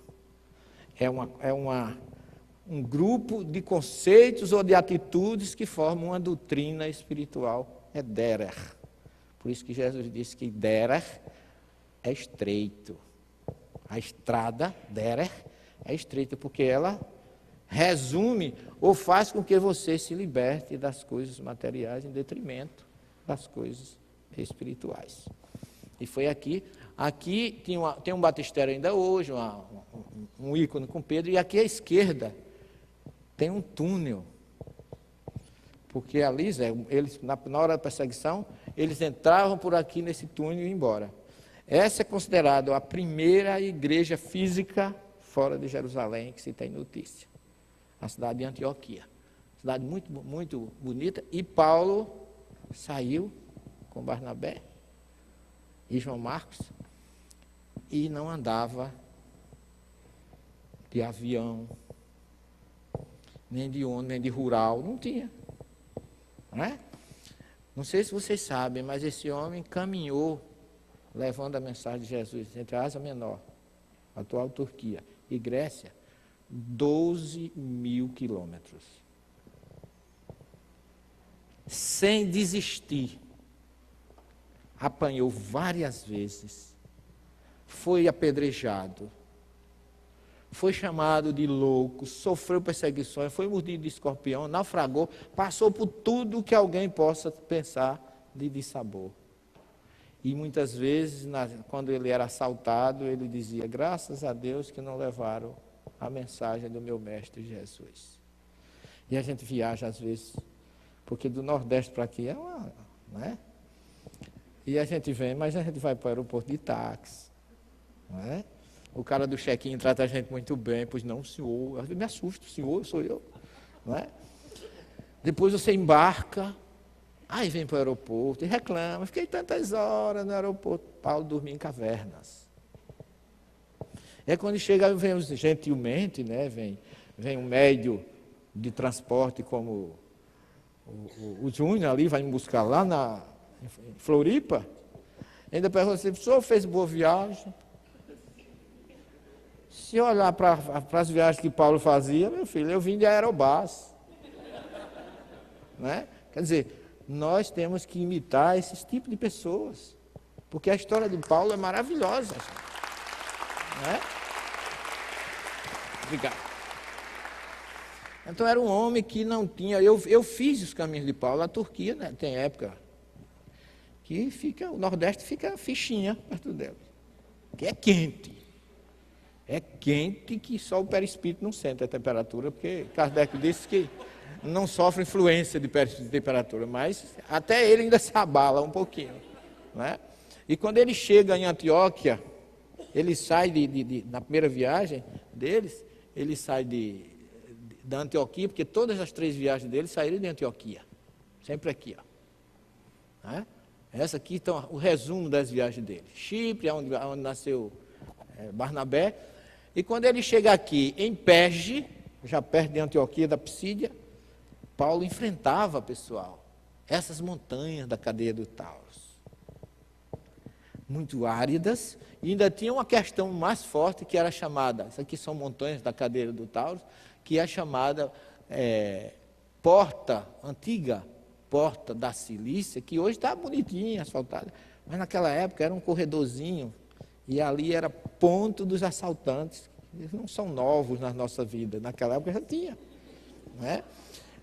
É um grupo de conceitos ou de atitudes que formam uma doutrina espiritual. É derech. Por isso que Jesus disse que derech é estreito. A estrada, derech, é estreita, porque ela resume ou faz com que você se liberte das coisas materiais em detrimento das coisas espirituais. E foi aqui tem um batistério ainda hoje, um ícone com Pedro, e aqui à esquerda tem um túnel, porque ali, eles, na hora da perseguição, eles entravam por aqui nesse túnel e iam embora. Essa é considerada a primeira igreja física fora de Jerusalém que se tem notícia. A cidade de Antioquia. Cidade muito, muito bonita. E Paulo saiu com Barnabé e João Marcos e não andava de avião, nem de ônibus, nem de rural, não tinha. Não é? Não sei se vocês sabem, mas esse homem caminhou levando a mensagem de Jesus entre a Ásia Menor, a atual Turquia, e Grécia, 12 mil quilômetros. Sem desistir. Apanhou várias vezes. Foi apedrejado. Foi chamado de louco, sofreu perseguições, foi mordido de escorpião, naufragou, passou por tudo que alguém possa pensar de dissabor. E muitas vezes, quando ele era assaltado, ele dizia, graças a Deus que não levaram a mensagem do meu mestre Jesus. E a gente viaja às vezes, porque do Nordeste para aqui é uma... né? E a gente vem, mas a gente vai para o aeroporto de táxi. Não é? O cara do check-in trata a gente muito bem, pois não, senhor, eu me assusto, senhor, sou eu. Não é? Depois você embarca, aí vem para o aeroporto e reclama, fiquei tantas horas no aeroporto, Paulo dormia em cavernas. É quando chega, vem gentilmente, né, vem um médio de transporte como o Júnior ali, vai me buscar lá em Floripa, ainda pergunta assim, o senhor fez boa viagem? Se olhar para as viagens que Paulo fazia, meu filho, eu vim de Aerobus. Né? Quer dizer, nós temos que imitar esses tipos de pessoas, porque a história de Paulo é maravilhosa. Né? Obrigado. Então era um homem que não tinha... Eu fiz os caminhos de Paulo, a Turquia, né, tem época que o Nordeste fica fichinha perto dele, que é quente. É quente que só o perispírito não sente a temperatura, porque Kardec disse que não sofre influência de temperatura, mas até ele ainda se abala um pouquinho. Né? E quando ele chega em Antioquia, ele sai na primeira viagem deles, ele sai da Antioquia, porque todas as 3 viagens dele saíram de Antioquia. Sempre aqui. Ó. Né? Essa aqui está o resumo das viagens dele. Chipre, onde nasceu Barnabé. E quando ele chega aqui em Perge, já perto de Antioquia da Psídia, Paulo enfrentava, pessoal, essas montanhas da cadeia do Taurus. Muito áridas, e ainda tinha uma questão mais forte que era chamada, isso aqui são montanhas da cadeia do Taurus, que é chamada antiga porta da Cilícia, que hoje está bonitinha, asfaltada, mas naquela época era um corredorzinho, e ali era ponto dos assaltantes. Eles não são novos na nossa vida, naquela época já tinha. Né?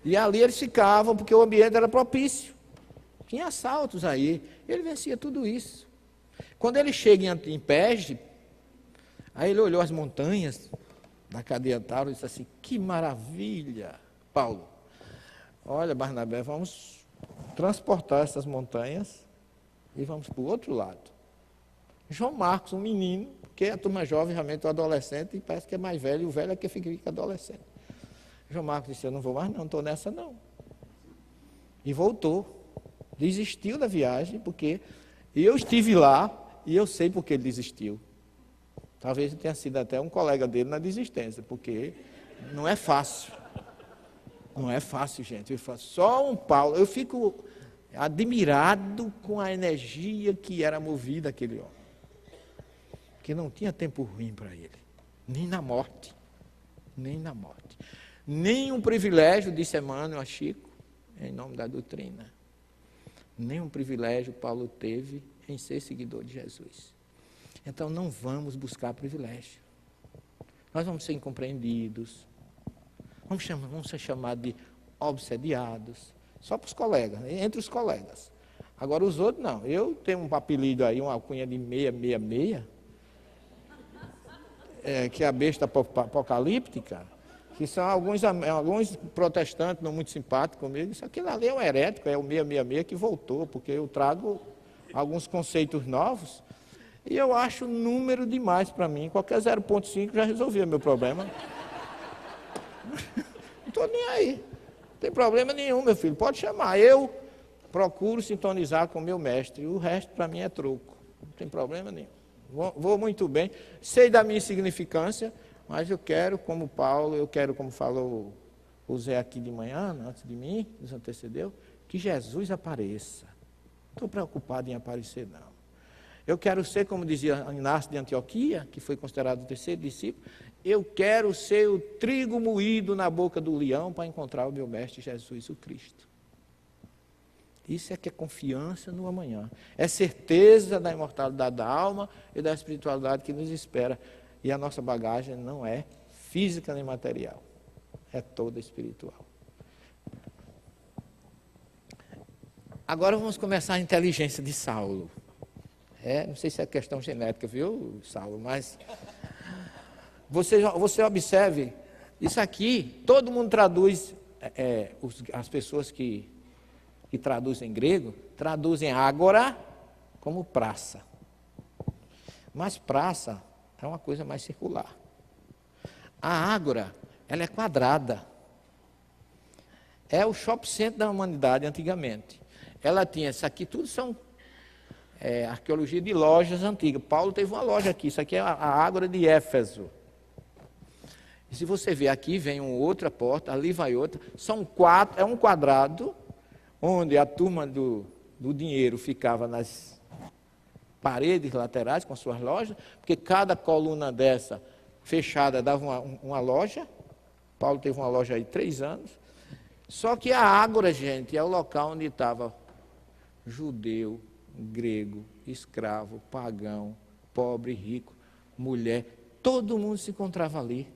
E ali eles ficavam, porque o ambiente era propício. Tinha assaltos aí, ele vencia tudo isso. Quando ele chega em Perge, aí ele olhou as montanhas da cadeia Taurus e disse assim, que maravilha, Paulo. Olha, Barnabé, vamos transportar essas montanhas e vamos para o outro lado. João Marcos, um menino, porque a turma jovem realmente é adolescente e parece que é mais velho, e o velho é que fica adolescente. João Marcos disse, eu não vou mais não estou nessa não. E voltou, desistiu da viagem, porque eu estive lá e eu sei porque ele desistiu. Talvez tenha sido até um colega dele na desistência, porque não é fácil. Não é fácil, gente. Só um Paulo, eu fico admirado com a energia que era movida aquele homem. Que não tinha tempo ruim para ele, nem na morte, nem na morte. Nem um privilégio, disse Emmanuel a Chico, em nome da doutrina. Nem um privilégio Paulo teve em ser seguidor de Jesus. Então não vamos buscar privilégio. Nós vamos ser incompreendidos, vamos ser chamados de obsediados, só para os colegas, entre os colegas. Agora os outros não. Eu tenho um apelido aí, uma alcunha de 666, que é a besta apocalíptica, que são alguns protestantes não muito simpáticos comigo. Isso aqui ali é um herético, é o 666 que voltou, porque eu trago alguns conceitos novos e eu acho número demais para mim. Qualquer 0,5 já resolvia meu problema. Não estou nem aí. Não tem problema nenhum, meu filho. Pode chamar. Eu procuro sintonizar com o meu mestre. O resto para mim é troco. Não tem problema nenhum. Vou muito bem, sei da minha insignificância, mas eu quero, como Paulo, eu quero, como falou o Zé aqui de manhã, antes de mim, nos antecedeu, que Jesus apareça. Não estou preocupado em aparecer, não. Eu quero ser, como dizia Inácio de Antioquia, que foi considerado o 3º discípulo, eu quero ser o trigo moído na boca do leão para encontrar o meu mestre Jesus, o Cristo. Isso é que é confiança no amanhã. É certeza da imortalidade da alma e da espiritualidade que nos espera. E a nossa bagagem não é física nem material. É toda espiritual. Agora vamos começar a inteligência de Saulo. Não sei se é questão genética, viu, Saulo, mas você observe, isso aqui, todo mundo traduz, as pessoas que traduzem em grego, traduzem ágora como praça. Mas praça é uma coisa mais circular. A ágora, ela é quadrada. É o shopping center da humanidade antigamente. Ela tinha, isso aqui tudo são arqueologia de lojas antigas. Paulo teve uma loja aqui, isso aqui é a ágora de Éfeso. E se você ver aqui, vem uma outra porta, ali vai outra. São 4, é um quadrado, onde a turma do dinheiro ficava nas paredes laterais com suas lojas, porque cada coluna dessa fechada dava uma loja. Paulo teve uma loja aí 3 anos. Só que a ágora, gente, é o local onde estava judeu, grego, escravo, pagão, pobre, rico, mulher, todo mundo se encontrava ali.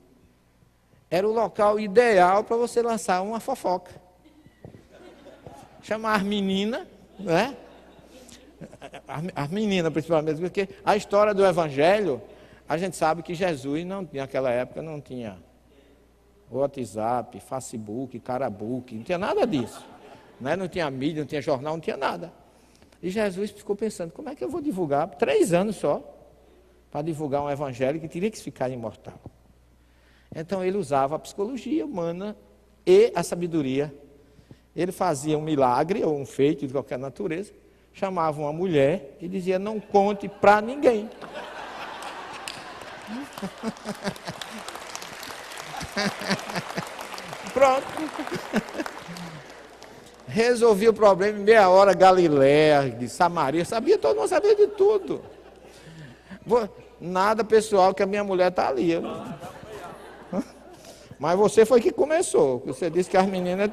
Era o local ideal para você lançar uma fofoca. Chamar as meninas, né? As meninas principalmente, porque a história do Evangelho, a gente sabe que Jesus, naquela época, não tinha WhatsApp, Facebook, Carabook, não tinha nada disso. Né? Não tinha mídia, não tinha jornal, não tinha nada. E Jesus ficou pensando, como é que eu vou divulgar? 3 anos só, para divulgar um evangelho que teria que ficar imortal. Então ele usava a psicologia humana e a sabedoria. Ele fazia um milagre ou um feito de qualquer natureza, chamava uma mulher e dizia, não conte para ninguém. Pronto. Resolvi o problema em meia hora. Galiléia, de Samaria, todo mundo sabia de tudo. Nada pessoal, que a minha mulher está ali. Mas você foi que começou. Você disse que as meninas...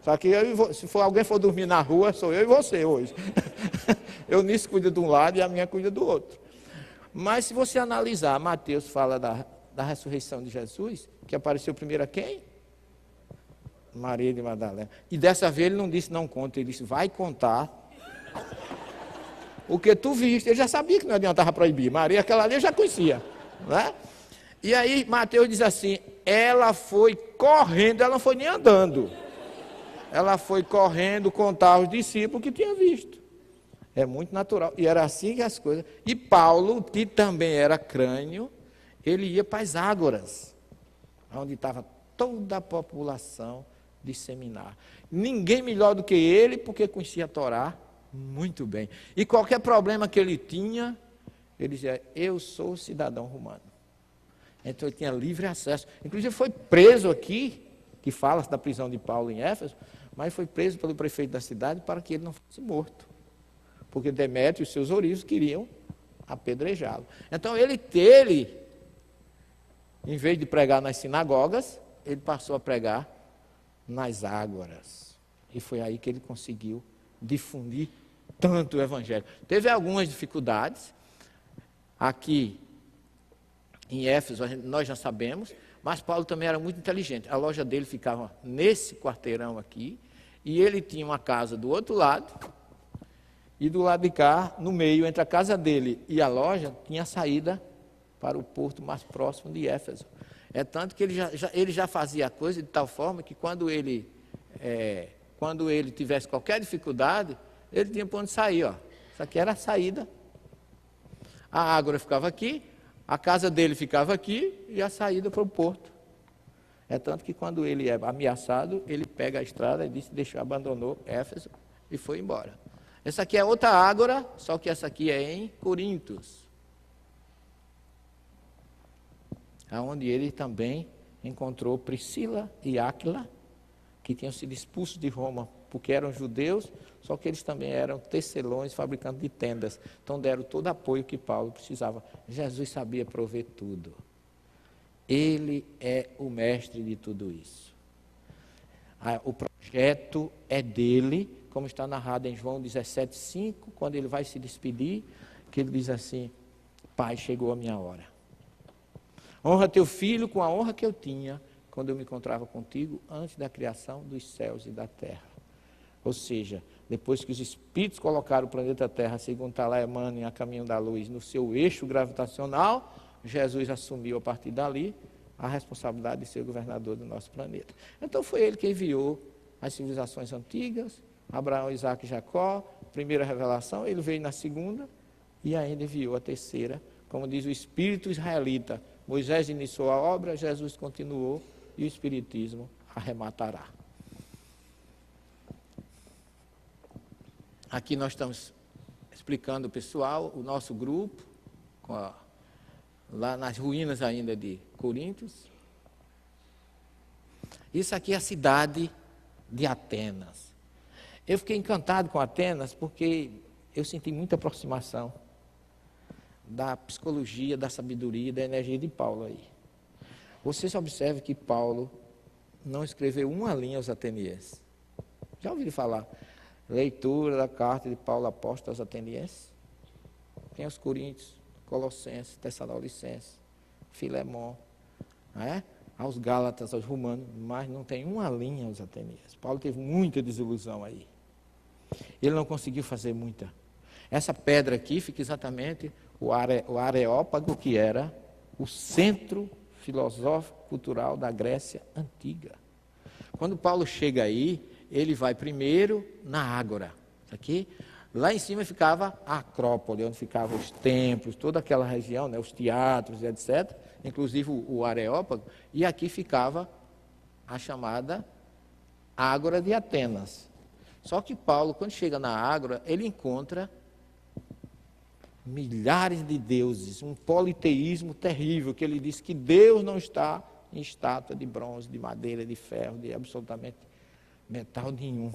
Só que se alguém for dormir na rua, sou eu e você hoje. Eu nisso cuido de um lado e a minha cuida do outro. Mas se você analisar, Mateus fala da ressurreição de Jesus, que apareceu primeiro a quem? Maria de Madalena. E dessa vez ele não disse não conta, ele disse vai contar o que tu viste. Ele já sabia que não adiantava proibir. Maria, aquela ali, eu já conhecia. Né? E aí Mateus diz assim, ela foi correndo, ela não foi nem andando. Ela foi correndo contar aos discípulos que tinha visto. É muito natural. E era assim que as coisas... E Paulo, que também era crânio, ele ia para as ágoras, onde estava toda a população de seminário. Ninguém melhor do que ele, porque conhecia a Torá muito bem. E qualquer problema que ele tinha, ele dizia, eu sou cidadão romano. Então ele tinha livre acesso. Inclusive foi preso aqui, que fala da prisão de Paulo em Éfeso, mas foi preso pelo prefeito da cidade para que ele não fosse morto. Porque Demétrio e os seus ourizos queriam apedrejá-lo. Então ele, em vez de pregar nas sinagogas, ele passou a pregar nas ágoras. E foi aí que ele conseguiu difundir tanto o evangelho. Teve algumas dificuldades. Aqui em Éfeso, nós já sabemos, mas Paulo também era muito inteligente. A loja dele ficava nesse quarteirão aqui, e ele tinha uma casa do outro lado, e do lado de cá, no meio, entre a casa dele e a loja, tinha a saída para o porto mais próximo de Éfeso. É tanto que ele já fazia a coisa de tal forma que quando ele tivesse qualquer dificuldade, ele tinha para onde sair. Ó. Isso aqui era a saída. A ágora ficava aqui, a casa dele ficava aqui e a saída para o porto. É tanto que quando ele é ameaçado, ele pega a estrada e abandonou Éfeso e foi embora. Essa aqui é outra ágora, só que essa aqui é em Corintos, onde ele também encontrou Priscila e Áquila, que tinham sido expulsos de Roma, porque eram judeus, só que eles também eram tecelões, fabricantes de tendas. Então deram todo o apoio que Paulo precisava. Jesus sabia prover tudo. Ele é o mestre de tudo isso. O projeto é dele, como está narrado em João 17,5, quando ele vai se despedir, que ele diz assim, Pai, chegou a minha hora. Honra teu filho com a honra que eu tinha, quando eu me encontrava contigo, antes da criação dos céus e da terra. Ou seja, depois que os espíritos colocaram o planeta Terra, segundo está lá Emmanuel, a caminho da luz, no seu eixo gravitacional, Jesus assumiu a partir dali a responsabilidade de ser o governador do nosso planeta. Então foi ele que enviou as civilizações antigas, Abraão, Isaac e Jacó, primeira revelação, ele veio na segunda e ainda enviou a terceira, como diz o espírito israelita. Moisés iniciou a obra, Jesus continuou e o espiritismo arrematará. Aqui nós estamos explicando, pessoal, o nosso grupo, lá nas ruínas ainda de Corintos. Isso aqui é a cidade de Atenas. Eu fiquei encantado com Atenas porque eu senti muita aproximação da psicologia, da sabedoria, da energia de Paulo aí. Vocês observam que Paulo não escreveu uma linha aos atenienses. Já ouviram falar? Leitura da carta de Paulo apóstolo aos atenienses. Tem aos Coríntios, Colossenses, Tessalonicenses, Filemon, aos Gálatas, aos Romanos, mas não tem uma linha aos atenienses. Paulo teve muita desilusão aí. Ele não conseguiu fazer muita. Essa pedra aqui fica exatamente o Areópago, que era o centro filosófico cultural da Grécia antiga. Quando Paulo chega aí, ele vai primeiro na Ágora. Aqui, lá em cima ficava a Acrópole, onde ficavam os templos, toda aquela região, né, os teatros, etc., inclusive o Areópago, e aqui ficava a chamada Ágora de Atenas. Só que Paulo, quando chega na Ágora, ele encontra milhares de deuses, um politeísmo terrível, que ele diz que Deus não está em estátua de bronze, de madeira, de ferro, de absolutamente metal nenhum.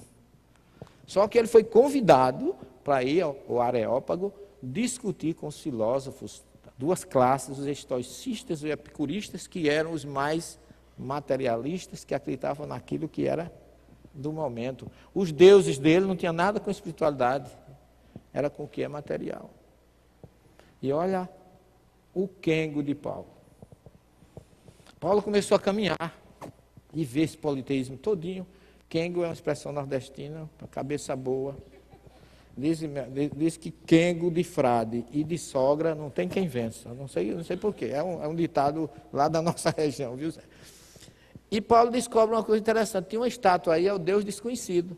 Só que ele foi convidado para ir ao Areópago discutir com os filósofos, duas classes, os estoicistas e os epicuristas, que eram os mais materialistas, que acreditavam naquilo que era do momento. Os deuses dele não tinham nada com espiritualidade, era com o que é material. E olha o quengo de Paulo. Paulo começou a caminhar e ver esse politeísmo todinho. Quengo é uma expressão nordestina, para cabeça boa. Diz que quengo de frade e de sogra não tem quem vença. Não sei porquê. É um ditado lá da nossa região, viu, Zé? E Paulo descobre uma coisa interessante. Tinha uma estátua aí ao Deus desconhecido.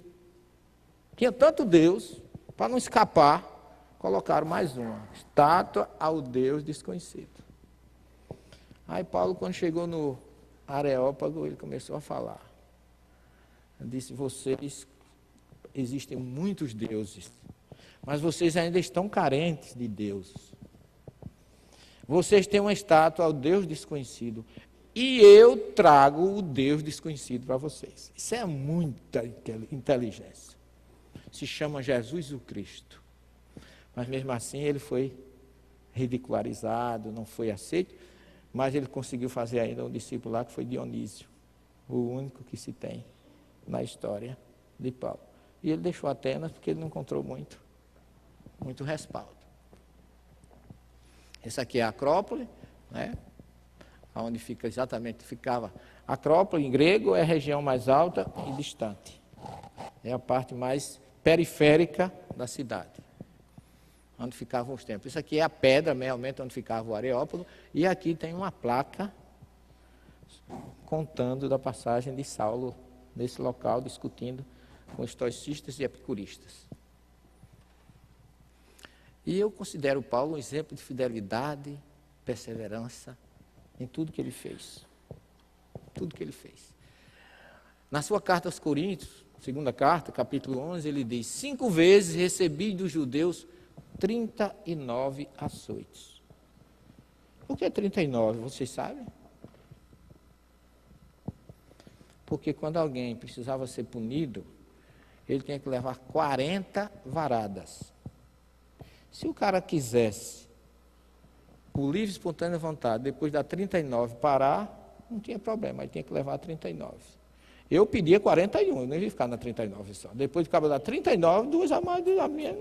Tinha tanto Deus, para não escapar, colocaram mais uma. Estátua ao Deus desconhecido. Aí Paulo, quando chegou no Areópago, ele começou a falar. Ele disse, existem muitos deuses, mas vocês ainda estão carentes de Deus. Vocês têm uma estátua ao Deus desconhecido, e eu trago o Deus desconhecido para vocês. Isso é muita inteligência. Se chama Jesus o Cristo. Mas mesmo assim ele foi ridicularizado, não foi aceito, mas ele conseguiu fazer ainda um discípulo lá que foi Dionísio, o único que se tem na história de Paulo. E ele deixou Atenas porque ele não encontrou muito respaldo. Essa aqui é a Acrópole, né? Onde ficava. Acrópole em grego é a região mais alta e distante. É a parte mais periférica da cidade, onde ficavam os templos. Isso aqui é a pedra, realmente, onde ficava o Areópago, e aqui tem uma placa contando da passagem de Saulo nesse local, discutindo com estoicistas e epicuristas. E eu considero Paulo um exemplo de fidelidade, perseverança em tudo que ele fez. Tudo que ele fez. Na sua carta aos Coríntios, segunda carta, capítulo 11, ele diz: 5 vezes recebi dos judeus 39 açoites. Por que 39? Vocês sabem? Porque quando alguém precisava ser punido, ele tinha que levar 40 varadas. Se o cara quisesse, por livre e espontânea vontade, depois da 39 parar, não tinha problema, ele tinha que levar 39. Eu pedia 41, eu não ia ficar na 39 só. Depois de acabar da 39, 2 a mais, a minha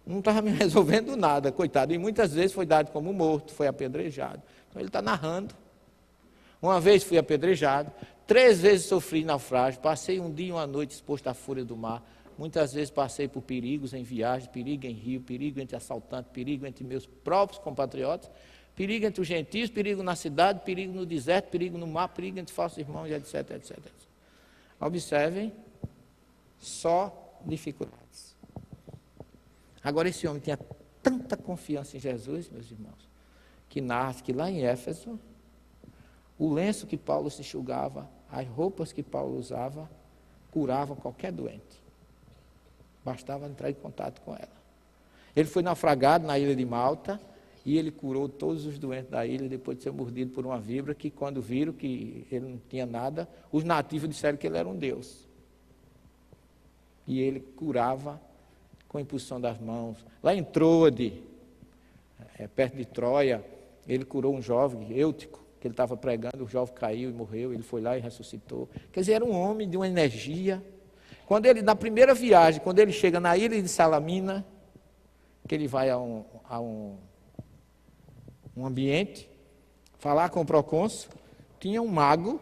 não estava me resolvendo nada, coitado. E muitas vezes foi dado como morto, foi apedrejado. Então ele está narrando. Uma vez fui apedrejado, 3 vezes sofri naufrágio, passei um dia e uma noite exposto à fúria do mar, Muitas vezes passei por perigos em viagem, perigo em rio, perigo entre assaltantes, perigo entre meus próprios compatriotas, perigo entre os gentios, perigo na cidade, perigo no deserto, perigo no mar, perigo entre falsos irmãos, etc, etc. Observem, só dificuldades. Agora, esse homem tinha tanta confiança em Jesus, meus irmãos, que narra que lá em Éfeso, o lenço que Paulo se enxugava, as roupas que Paulo usava, curavam qualquer doente. Bastava entrar em contato com ela. Ele foi naufragado na ilha de Malta e ele curou todos os doentes da ilha depois de ser mordido por uma víbora, que quando viram que ele não tinha nada, os nativos disseram que ele era um deus. E ele curava com a impulsão das mãos. Lá em Troade, perto de Troia, ele curou um jovem, Eutico, que ele estava pregando, o jovem caiu e morreu, ele foi lá e ressuscitou. Quer dizer, era um homem de uma energia. Quando ele, na primeira viagem, quando ele chega na ilha de Salamina, que ele vai a um ambiente, falar com o procônsul, tinha um mago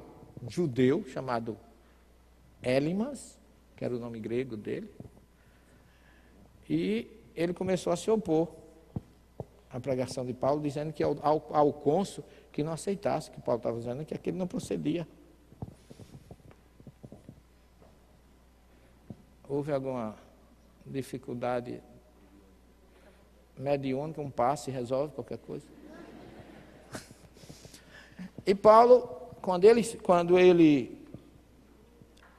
judeu chamado Elimas, que era o nome grego dele, e ele começou a se opor à pregação de Paulo, dizendo que ao cônsul que não aceitasse o que Paulo estava dizendo, que aquilo não procedia. Houve alguma dificuldade mediúnica, um passe resolve qualquer coisa? E Paulo, quando ele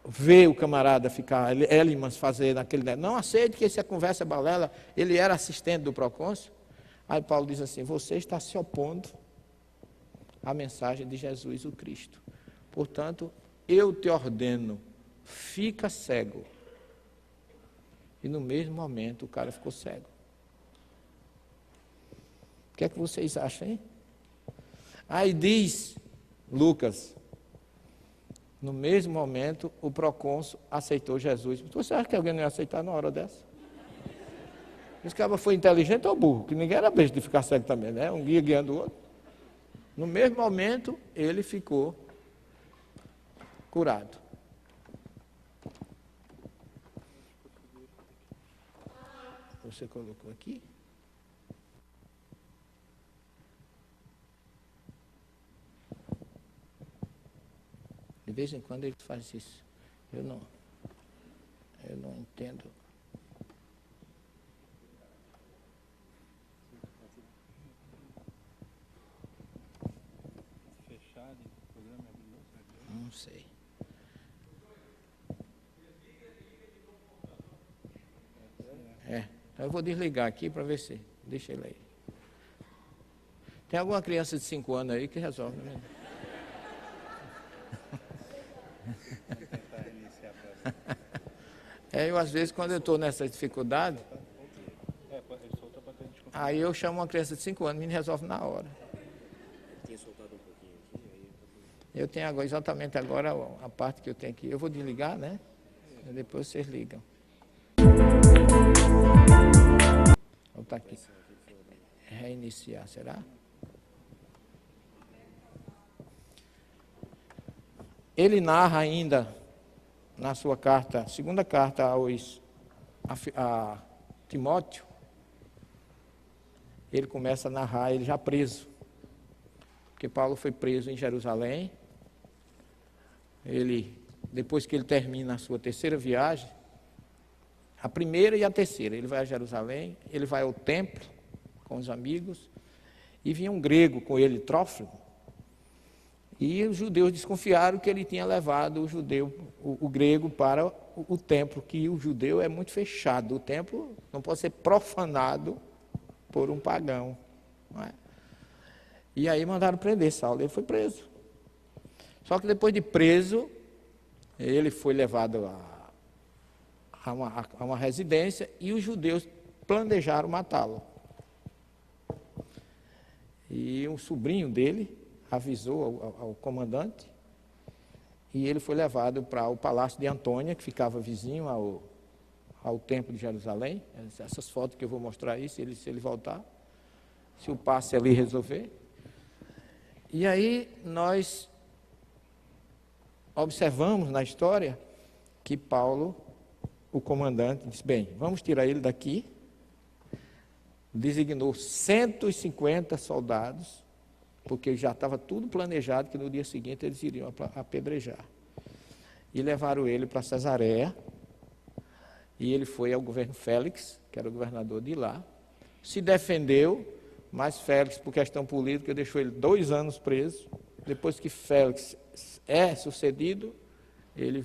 vê o camarada ficar, Elimas fazer naquele... Não aceite que essa conversa é balela, ele era assistente do procônsul. Aí Paulo diz assim, você está se opondo à mensagem de Jesus o Cristo. Portanto, eu te ordeno, fica cego. E no mesmo momento o cara ficou cego. O que é que vocês acham, hein? Aí diz Lucas, no mesmo momento o procônsul aceitou Jesus. Você acha que alguém não ia aceitar na hora dessa? Esse cara foi inteligente ou burro? Que ninguém era besta de ficar cego também, né? Um guia guiando o outro. No mesmo momento ele ficou curado. Você colocou aqui? De vez em quando ele faz isso. Eu não entendo. Fechado, o programa abriu. Não sei. Então eu vou desligar aqui para ver se... Deixa ele aí. Tem alguma criança de 5 anos aí que resolve, né? Eu às vezes, quando eu estou nessa dificuldade, aí eu chamo uma criança de 5 anos e me resolve na hora. Eu tenho agora, exatamente agora a parte que eu tenho aqui. Eu vou desligar, né? E depois vocês ligam. Vou estar aqui. Reiniciar, será? Ele narra ainda na sua carta, segunda carta a Timóteo, ele começa a narrar, ele já preso. Porque Paulo foi preso em Jerusalém. Depois que ele termina a sua terceira viagem, a primeira e a terceira, ele vai a Jerusalém, ele vai ao templo com os amigos, e vinha um grego com ele, Trófimo, e os judeus desconfiaram que ele tinha levado o grego para o templo, que o judeu é muito fechado, o templo não pode ser profanado por um pagão. Não é? E aí mandaram prender Saulo, ele foi preso. Só que depois de preso, ele foi levado a uma residência e os judeus planejaram matá-lo. E um sobrinho dele avisou ao comandante e ele foi levado para o palácio de Antônia, que ficava vizinho ao templo de Jerusalém. Essas fotos que eu vou mostrar aí, se ele voltar, se o passe ali resolver. E aí nós observamos na história que Paulo o comandante disse, bem, vamos tirar ele daqui. Designou 150 soldados, porque já estava tudo planejado que no dia seguinte eles iriam apedrejar. E levaram ele para Cesareia, e ele foi ao governo Félix, que era o governador de lá, se defendeu, mas Félix, por questão política, deixou ele 2 anos preso. Depois que Félix é sucedido, ele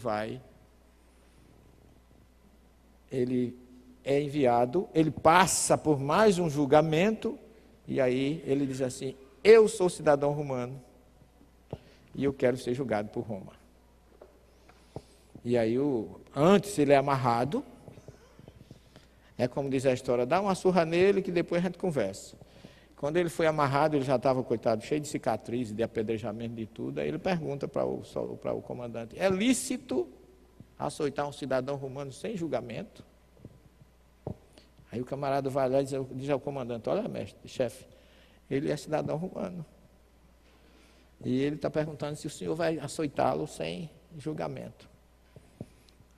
é enviado, ele passa por mais um julgamento, e aí ele diz assim, eu sou cidadão romano, e eu quero ser julgado por Roma. E aí, antes ele é amarrado, é como diz a história, dá uma surra nele que depois a gente conversa. Quando ele foi amarrado, ele já estava, coitado, cheio de cicatrizes, de apedrejamento, de tudo, aí ele pergunta para o comandante, é lícito açoitar um cidadão romano sem julgamento? Aí o camarada vai lá e diz ao comandante, olha, mestre, chefe, ele é cidadão romano. E ele está perguntando se o senhor vai açoitá-lo sem julgamento.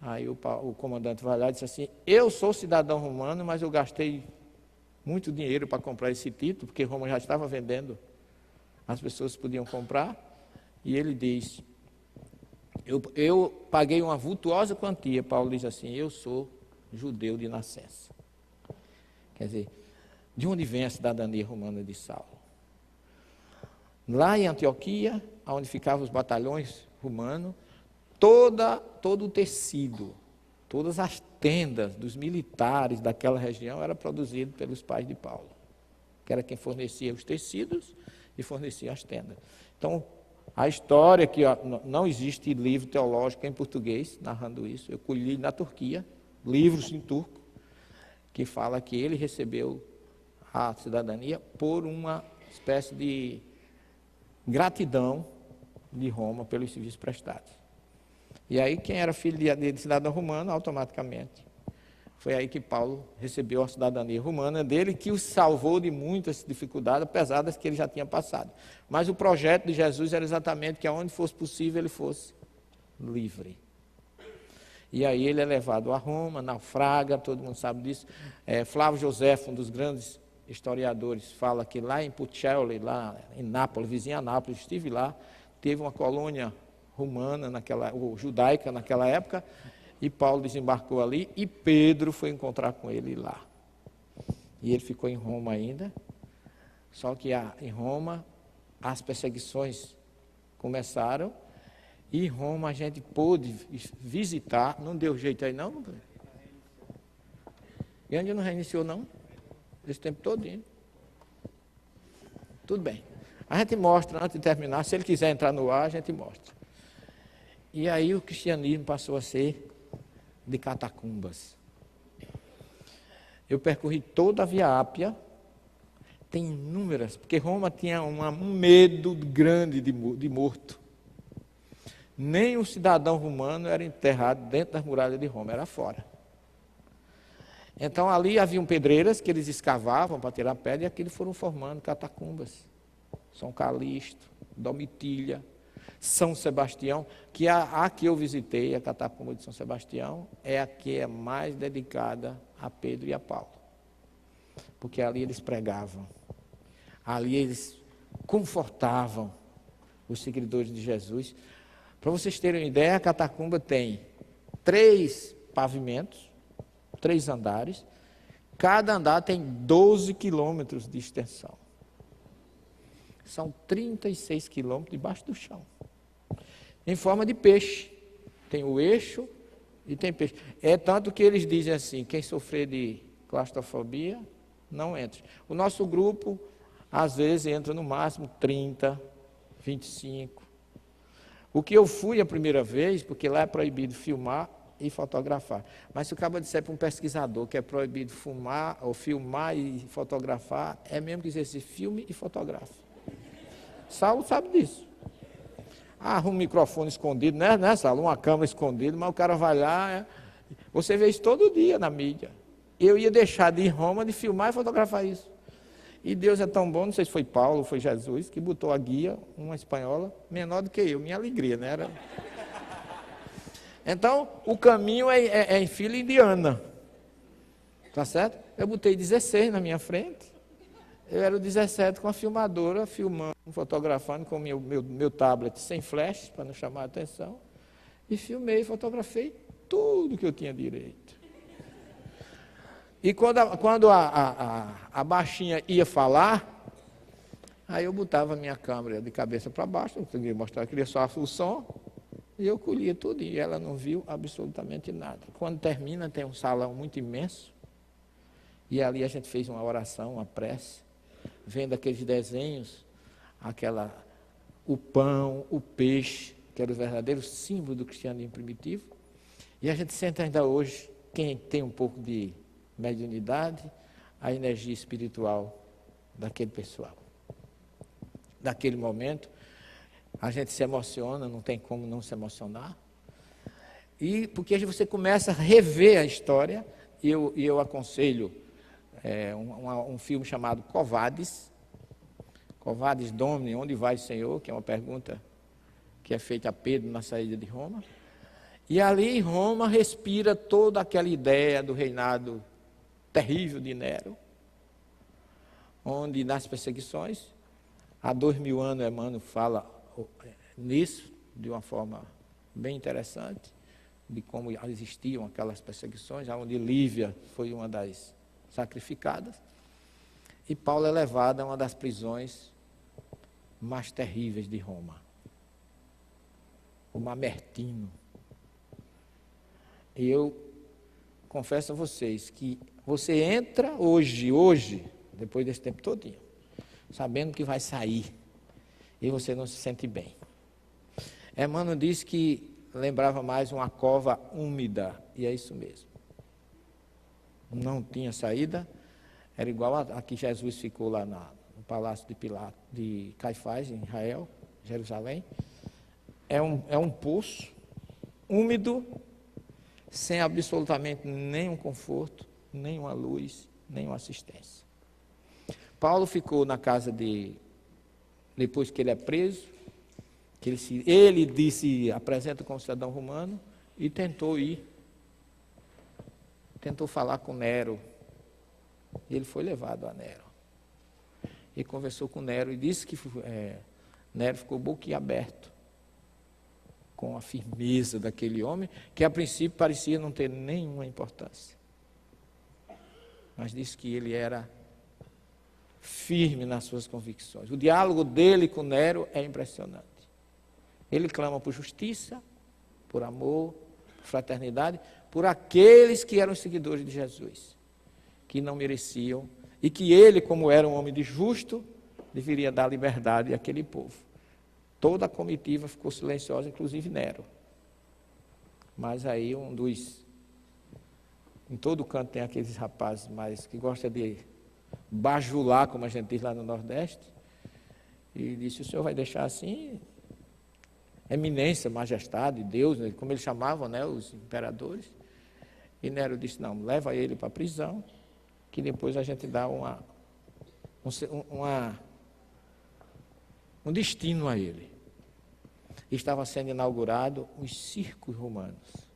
Aí o comandante vai lá e diz assim, eu sou cidadão romano, mas eu gastei muito dinheiro para comprar esse título, porque Roma já estava vendendo, as pessoas podiam comprar, e ele diz, eu paguei uma vultuosa quantia. Paulo diz assim, eu sou judeu de nascença. Quer dizer, de onde vem a cidadania romana de Saulo? Lá em Antioquia, onde ficavam os batalhões romanos, todo o tecido, todas as tendas dos militares daquela região era produzido pelos pais de Paulo, que era quem fornecia os tecidos e fornecia as tendas. Então, a história que não existe livro teológico em português narrando isso, eu colhi na Turquia, livros em turco, que fala que ele recebeu a cidadania por uma espécie de gratidão de Roma pelos serviços prestados. E aí, quem era filho de cidadão romano, automaticamente, foi aí que Paulo recebeu a cidadania romana dele, que o salvou de muitas dificuldades, apesar das que ele já tinha passado. Mas o projeto de Jesus era exatamente que aonde fosse possível ele fosse livre. E aí ele é levado a Roma, naufraga, todo mundo sabe disso. Flávio Josefo, um dos grandes historiadores, fala que lá em Puccioli, lá em Nápoles, vizinha a Nápoles, estive lá, teve uma colônia romana, ou judaica naquela época, e Paulo desembarcou ali, e Pedro foi encontrar com ele lá. E ele ficou em Roma ainda, só que em Roma as perseguições começaram, e em Roma a gente pôde visitar, não deu jeito aí não? E ainda não reiniciou não? Esse tempo todinho. Tudo bem. A gente mostra, antes de terminar, se ele quiser entrar no ar, a gente mostra. E aí o cristianismo passou a ser de catacumbas. Eu percorri toda a Via Ápia, tem inúmeras, porque Roma tinha um medo grande de morto. Nem o cidadão romano era enterrado dentro das muralhas de Roma, era fora. Então ali haviam pedreiras que eles escavavam para tirar pedra, e aqui eles foram formando catacumbas. São Calixto, Domitília, São Sebastião, que a que eu visitei, a catacumba de São Sebastião, é a que é mais dedicada a Pedro e a Paulo. Porque ali eles pregavam, ali eles confortavam os seguidores de Jesus. Para vocês terem uma ideia, a catacumba tem 3 pavimentos, 3 andares, cada andar tem 12 quilômetros de extensão. São 36 quilômetros debaixo do chão, em forma de peixe. Tem o eixo e tem peixe. É tanto que eles dizem assim, quem sofrer de claustrofobia, não entre. O nosso grupo, às vezes, entra no máximo 30, 25. O que eu fui a primeira vez, porque lá é proibido filmar e fotografar. Mas se o cabo disser para um pesquisador que é proibido filmar e fotografar, é mesmo que dizer assim, filme e fotografe. Saulo sabe disso. Um microfone escondido, né, Saulo? Uma câmera escondida, mas o cara vai lá. Você vê isso todo dia na mídia. Eu ia deixar de ir em Roma de filmar e fotografar isso. E Deus é tão bom, não sei se foi Paulo ou foi Jesus, que botou a guia, uma espanhola, menor do que eu, minha alegria, né? Então, o caminho é em fila indiana. Tá certo? Eu botei 16 na minha frente. Eu era o 17 com a filmadora, filmando, fotografando com o meu tablet sem flash, para não chamar a atenção. E filmei, fotografei tudo que eu tinha direito. E quando a baixinha ia falar, aí eu botava a minha câmera de cabeça para baixo, não queria mostrar, eu queria só o som, e eu colhia tudo, e ela não viu absolutamente nada. Quando termina, tem um salão muito imenso, e ali a gente fez uma oração, uma prece, vendo aqueles desenhos, o pão, o peixe, que era o verdadeiro símbolo do cristianismo primitivo, e a gente sente ainda hoje, quem tem um pouco de mediunidade, a energia espiritual daquele pessoal. Daquele momento, a gente se emociona, não tem como não se emocionar, e porque você começa a rever a história, e eu aconselho um filme chamado Covades Domini, onde vai o Senhor, que é uma pergunta que é feita a Pedro na saída de Roma, e ali em Roma respira toda aquela ideia do reinado terrível de Nero, onde nas perseguições, há 2000 anos Emmanuel fala nisso, de uma forma bem interessante, de como existiam aquelas perseguições, onde Lívia foi uma das sacrificadas, e Paulo é levado a uma das prisões mais terríveis de Roma, o Mamertino. E eu confesso a vocês que você entra hoje, depois desse tempo todinho, sabendo que vai sair, e você não se sente bem. Emmanuel disse que lembrava mais uma cova úmida, e é isso mesmo. Não tinha saída, era igual a que Jesus ficou lá no palácio de Caifás, em Israel, Jerusalém. É um poço úmido, sem absolutamente nenhum conforto, nenhuma luz, nenhuma assistência. Paulo ficou na casa depois que ele é preso, que ele disse, apresenta como cidadão romano, e tentou falar com Nero, e ele foi levado a Nero. E conversou com Nero, e disse que Nero ficou boquiaberto com a firmeza daquele homem, que a princípio parecia não ter nenhuma importância. Mas disse que ele era firme nas suas convicções. O diálogo dele com Nero é impressionante. Ele clama por justiça, por amor, por fraternidade, por aqueles que eram seguidores de Jesus, que não mereciam, e que ele, como era um homem de justo, deveria dar liberdade àquele povo. Toda a comitiva ficou silenciosa, inclusive Nero. Mas aí em todo canto tem aqueles rapazes mais que gostam de bajular, como a gente diz lá no Nordeste, e disse, o senhor vai deixar assim, eminência, majestade, Deus, como eles chamavam, né, os imperadores. E Nero disse, não, leva ele para a prisão, que depois a gente dá um destino a ele. Estava sendo inaugurado os circos romanos.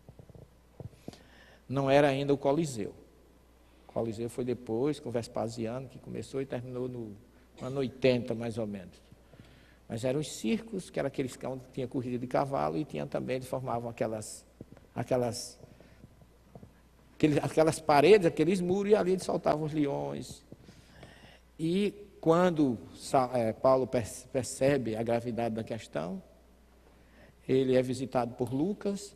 Não era ainda o Coliseu. O Coliseu foi depois, com Vespasiano, que começou e terminou no ano 80, mais ou menos. Mas eram os circos, que eram aqueles que tinha corrida de cavalo, e tinha também, eles formavam aquelas paredes, aqueles muros, e ali eles soltavam os leões. E quando Paulo percebe a gravidade da questão, ele é visitado por Lucas,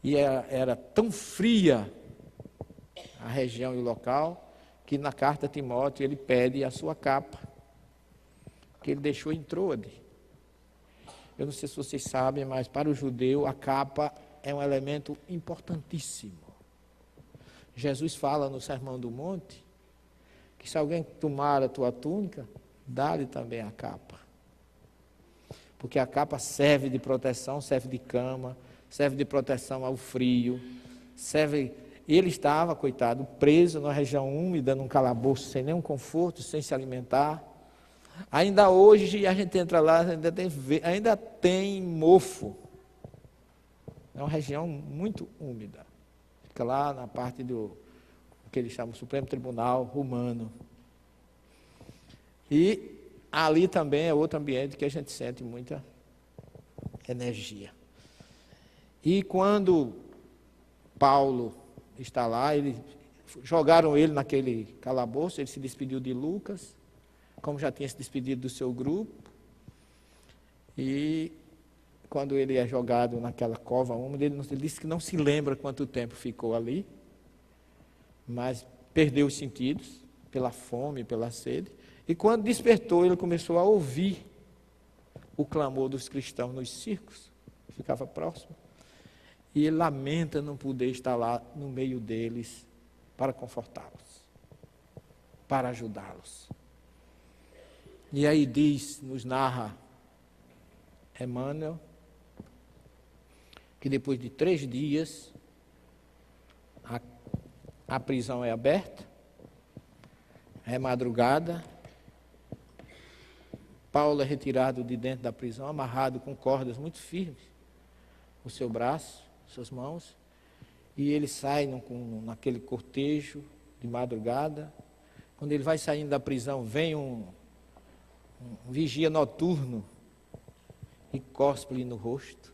e era tão fria a região e o local, que na carta a Timóteo ele pede a sua capa, que ele deixou em Troade. Eu não sei se vocês sabem, mas para o judeu a capa é um elemento importantíssimo. Jesus fala no Sermão do Monte, que se alguém tomar a tua túnica, dá-lhe também a capa. Porque a capa serve de proteção, serve de cama, serve de proteção ao frio, Ele estava, coitado, preso numa região úmida, num calabouço, sem nenhum conforto, sem se alimentar. Ainda hoje, a gente entra lá, ainda tem mofo. É uma região muito úmida. Fica lá na parte do que eles chamam de Supremo Tribunal Romano. E ali também é outro ambiente que a gente sente muita energia. E quando Paulo está lá, jogaram ele naquele calabouço, ele se despediu de Lucas, como já tinha se despedido do seu grupo. E quando ele é jogado naquela cova úmida, ele disse que não se lembra quanto tempo ficou ali, mas perdeu os sentidos pela fome, pela sede. E quando despertou, ele começou a ouvir o clamor dos cristãos nos circos, ficava próximo. E ele lamenta não poder estar lá no meio deles para confortá-los, para ajudá-los. E aí nos narra Emmanuel, que depois de 3 dias, a prisão é aberta, é madrugada, Paulo é retirado de dentro da prisão, amarrado com cordas muito firmes, o seu braço, suas mãos, e ele sai naquele cortejo de madrugada. Quando ele vai saindo da prisão, vem um vigia noturno e cospe-lhe no rosto.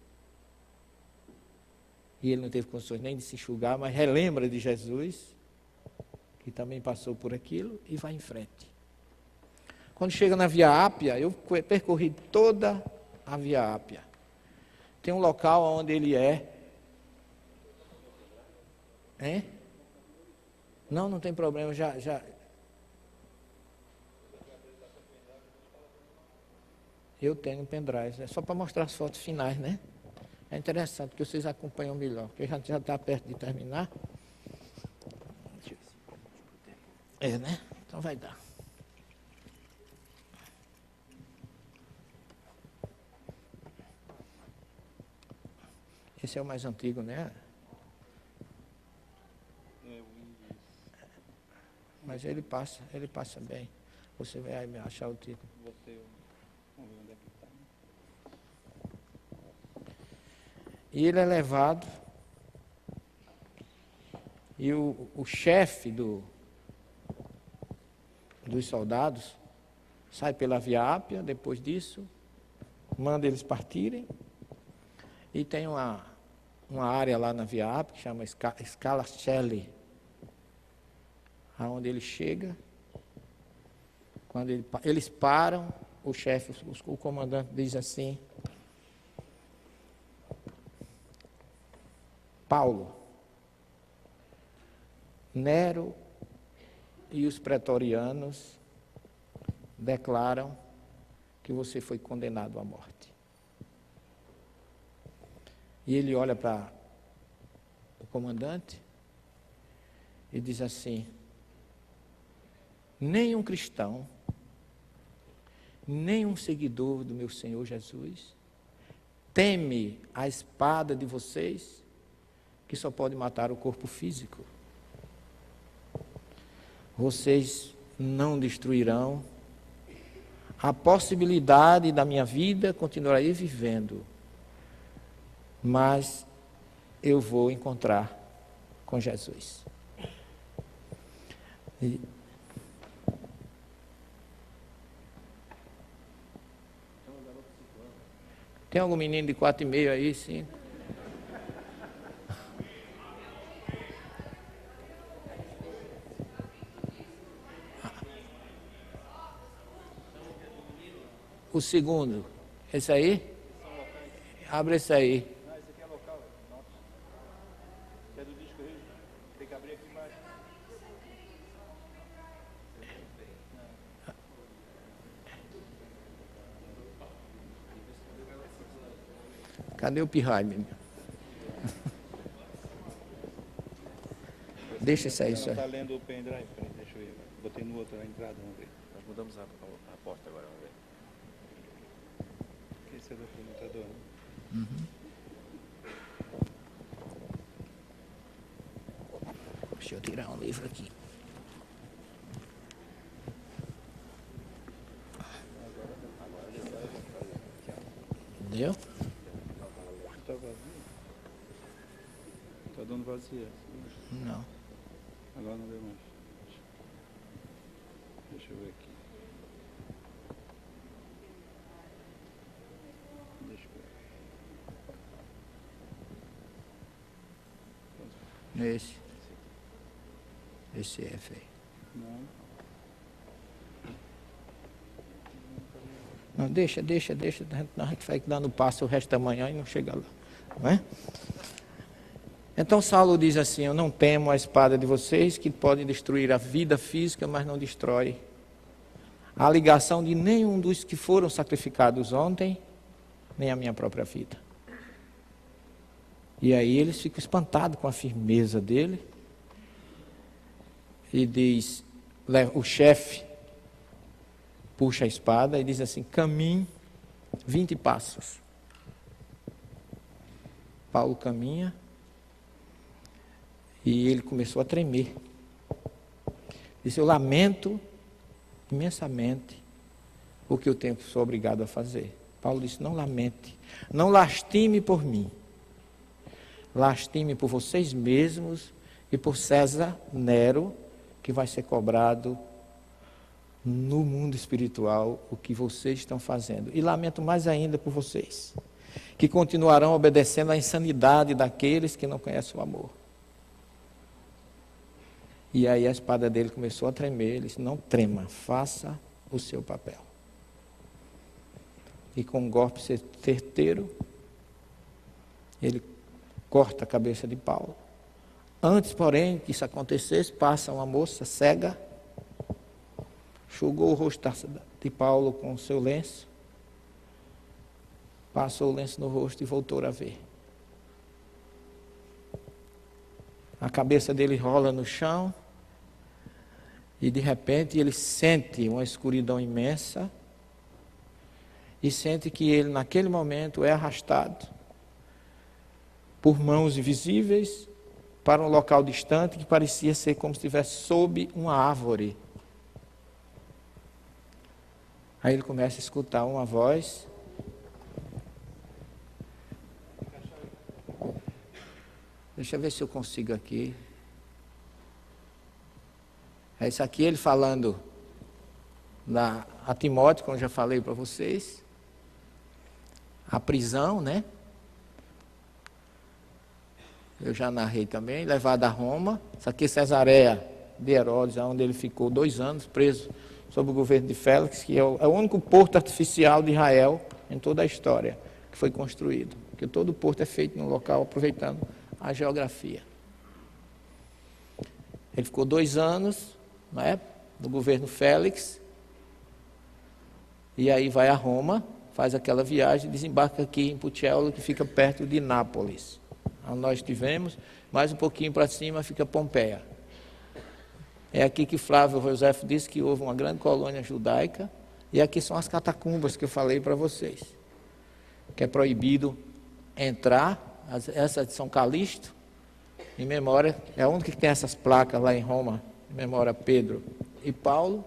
E ele não teve condições nem de se enxugar, mas relembra de Jesus, que também passou por aquilo, e vai em frente. Quando chega na Via Ápia, eu percorri toda a Via Ápia. Tem um local onde ele é. Hein? Não tem problema, já. Eu tenho um pendrive, é só para mostrar as fotos finais, né? É interessante que vocês acompanham melhor, porque já está perto de terminar. É, né? Então vai dar. Esse é o mais antigo, né? Mas ele passa bem. Você vai achar o título. Vamos ver onde é que está. E ele é levado, e o chefe dos soldados sai pela Via Ápia, depois disso, manda eles partirem, e tem uma área lá na Via Ápia que chama Scala Coeli, aonde ele chega. Quando eles param, o chefe, o comandante diz assim: Paulo, Nero e os pretorianos declaram que você foi condenado à morte. E ele olha para o comandante e diz assim: nenhum cristão, nenhum seguidor do meu Senhor Jesus teme a espada de vocês, que só pode matar o corpo físico. Vocês não destruirão a possibilidade da minha vida, continuarei vivendo, mas eu vou encontrar com Jesus. Tem algum menino de 4,5 aí, 5? O segundo, esse aí? Abre esse aí. Não, esse aqui é local, nosso. É do disco aí. Tem que abrir aqui embaixo. Cadê o pirralho, menino? Deixa isso aí, Não só. está lendo o pendrive, peraí, deixa eu ver. Botei no outro na entrada, vamos ver. Nós mudamos a porta agora, vamos ver. Esse é do computador, né? Deixa eu tirar um livro aqui. Entendeu? Está vazio? Está dando vazia. Não. Agora não deu mais. Deixa eu ver aqui. Deixa eu ver. Esse F aí. Não, deixa. A gente vai dando passo o resto da manhã e não chega lá. Não é? Então Saulo diz assim: eu não temo a espada de vocês, que pode destruir a vida física, mas não destrói a ligação de nenhum dos que foram sacrificados ontem, nem a minha própria vida. E aí eles ficam espantados com a firmeza dele. E diz, o chefe puxa a espada e diz assim: caminhe 20 passos. Paulo caminha e ele começou a tremer. Disse: eu lamento imensamente o que eu sou obrigado a fazer. Paulo disse: não lamente, não lastime por mim, lastime por vocês mesmos e por César Nero, que vai ser cobrado no mundo espiritual o que vocês estão fazendo. E lamento mais ainda por vocês, que continuarão obedecendo à insanidade daqueles que não conhecem o amor. E aí a espada dele começou a tremer. Ele disse: não trema, faça o seu papel. E com um golpe certeiro, ele corta a cabeça de Paulo. Antes, porém, que isso acontecesse, passa uma moça cega, enxugou o rosto de Paulo com o seu lenço, passou o lenço no rosto e voltou a ver. A cabeça dele rola no chão e, de repente, ele sente uma escuridão imensa e sente que ele, naquele momento, é arrastado por mãos invisíveis para um local distante que parecia ser como se estivesse sob uma árvore. Aí ele começa a escutar uma voz. Deixa eu ver se eu consigo aqui. É isso aqui, ele falando a Timóteo, como eu já falei para vocês. A prisão, né? Eu já narrei também, levado a Roma. Isso aqui é Cesareia de Herodes, onde ele ficou 2 anos preso sob o governo de Félix, que é o único porto artificial de Israel em toda a história que foi construído. Porque todo o porto é feito num local aproveitando a geografia. Ele ficou 2 anos, né, no governo Félix, e aí vai a Roma, faz aquela viagem, desembarca aqui em Pucciolo, que fica perto de Nápoles. Onde nós estivemos, mais um pouquinho para cima fica Pompeia. É aqui que Flávio Josefo disse que houve uma grande colônia judaica, e aqui são as catacumbas que eu falei para vocês, que é proibido entrar. Essa de São Calixto, em memória, é a única que tem essas placas lá em Roma, em memória a Pedro e Paulo.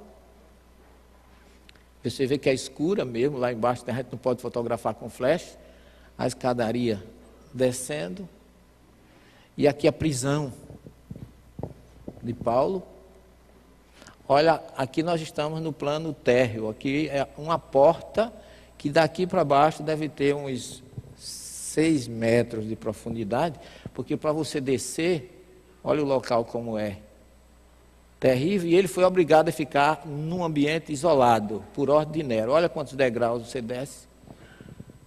Você vê que é escura mesmo, lá embaixo a gente não pode fotografar com flash, a escadaria descendo. E aqui a prisão de Paulo. Olha, aqui nós estamos no plano térreo. Aqui é uma porta que daqui para baixo deve ter uns 6 metros de profundidade, porque para você descer, olha o local como é. Terrível. E ele foi obrigado a ficar num ambiente isolado, por ordem de Nero. Olha quantos degraus você desce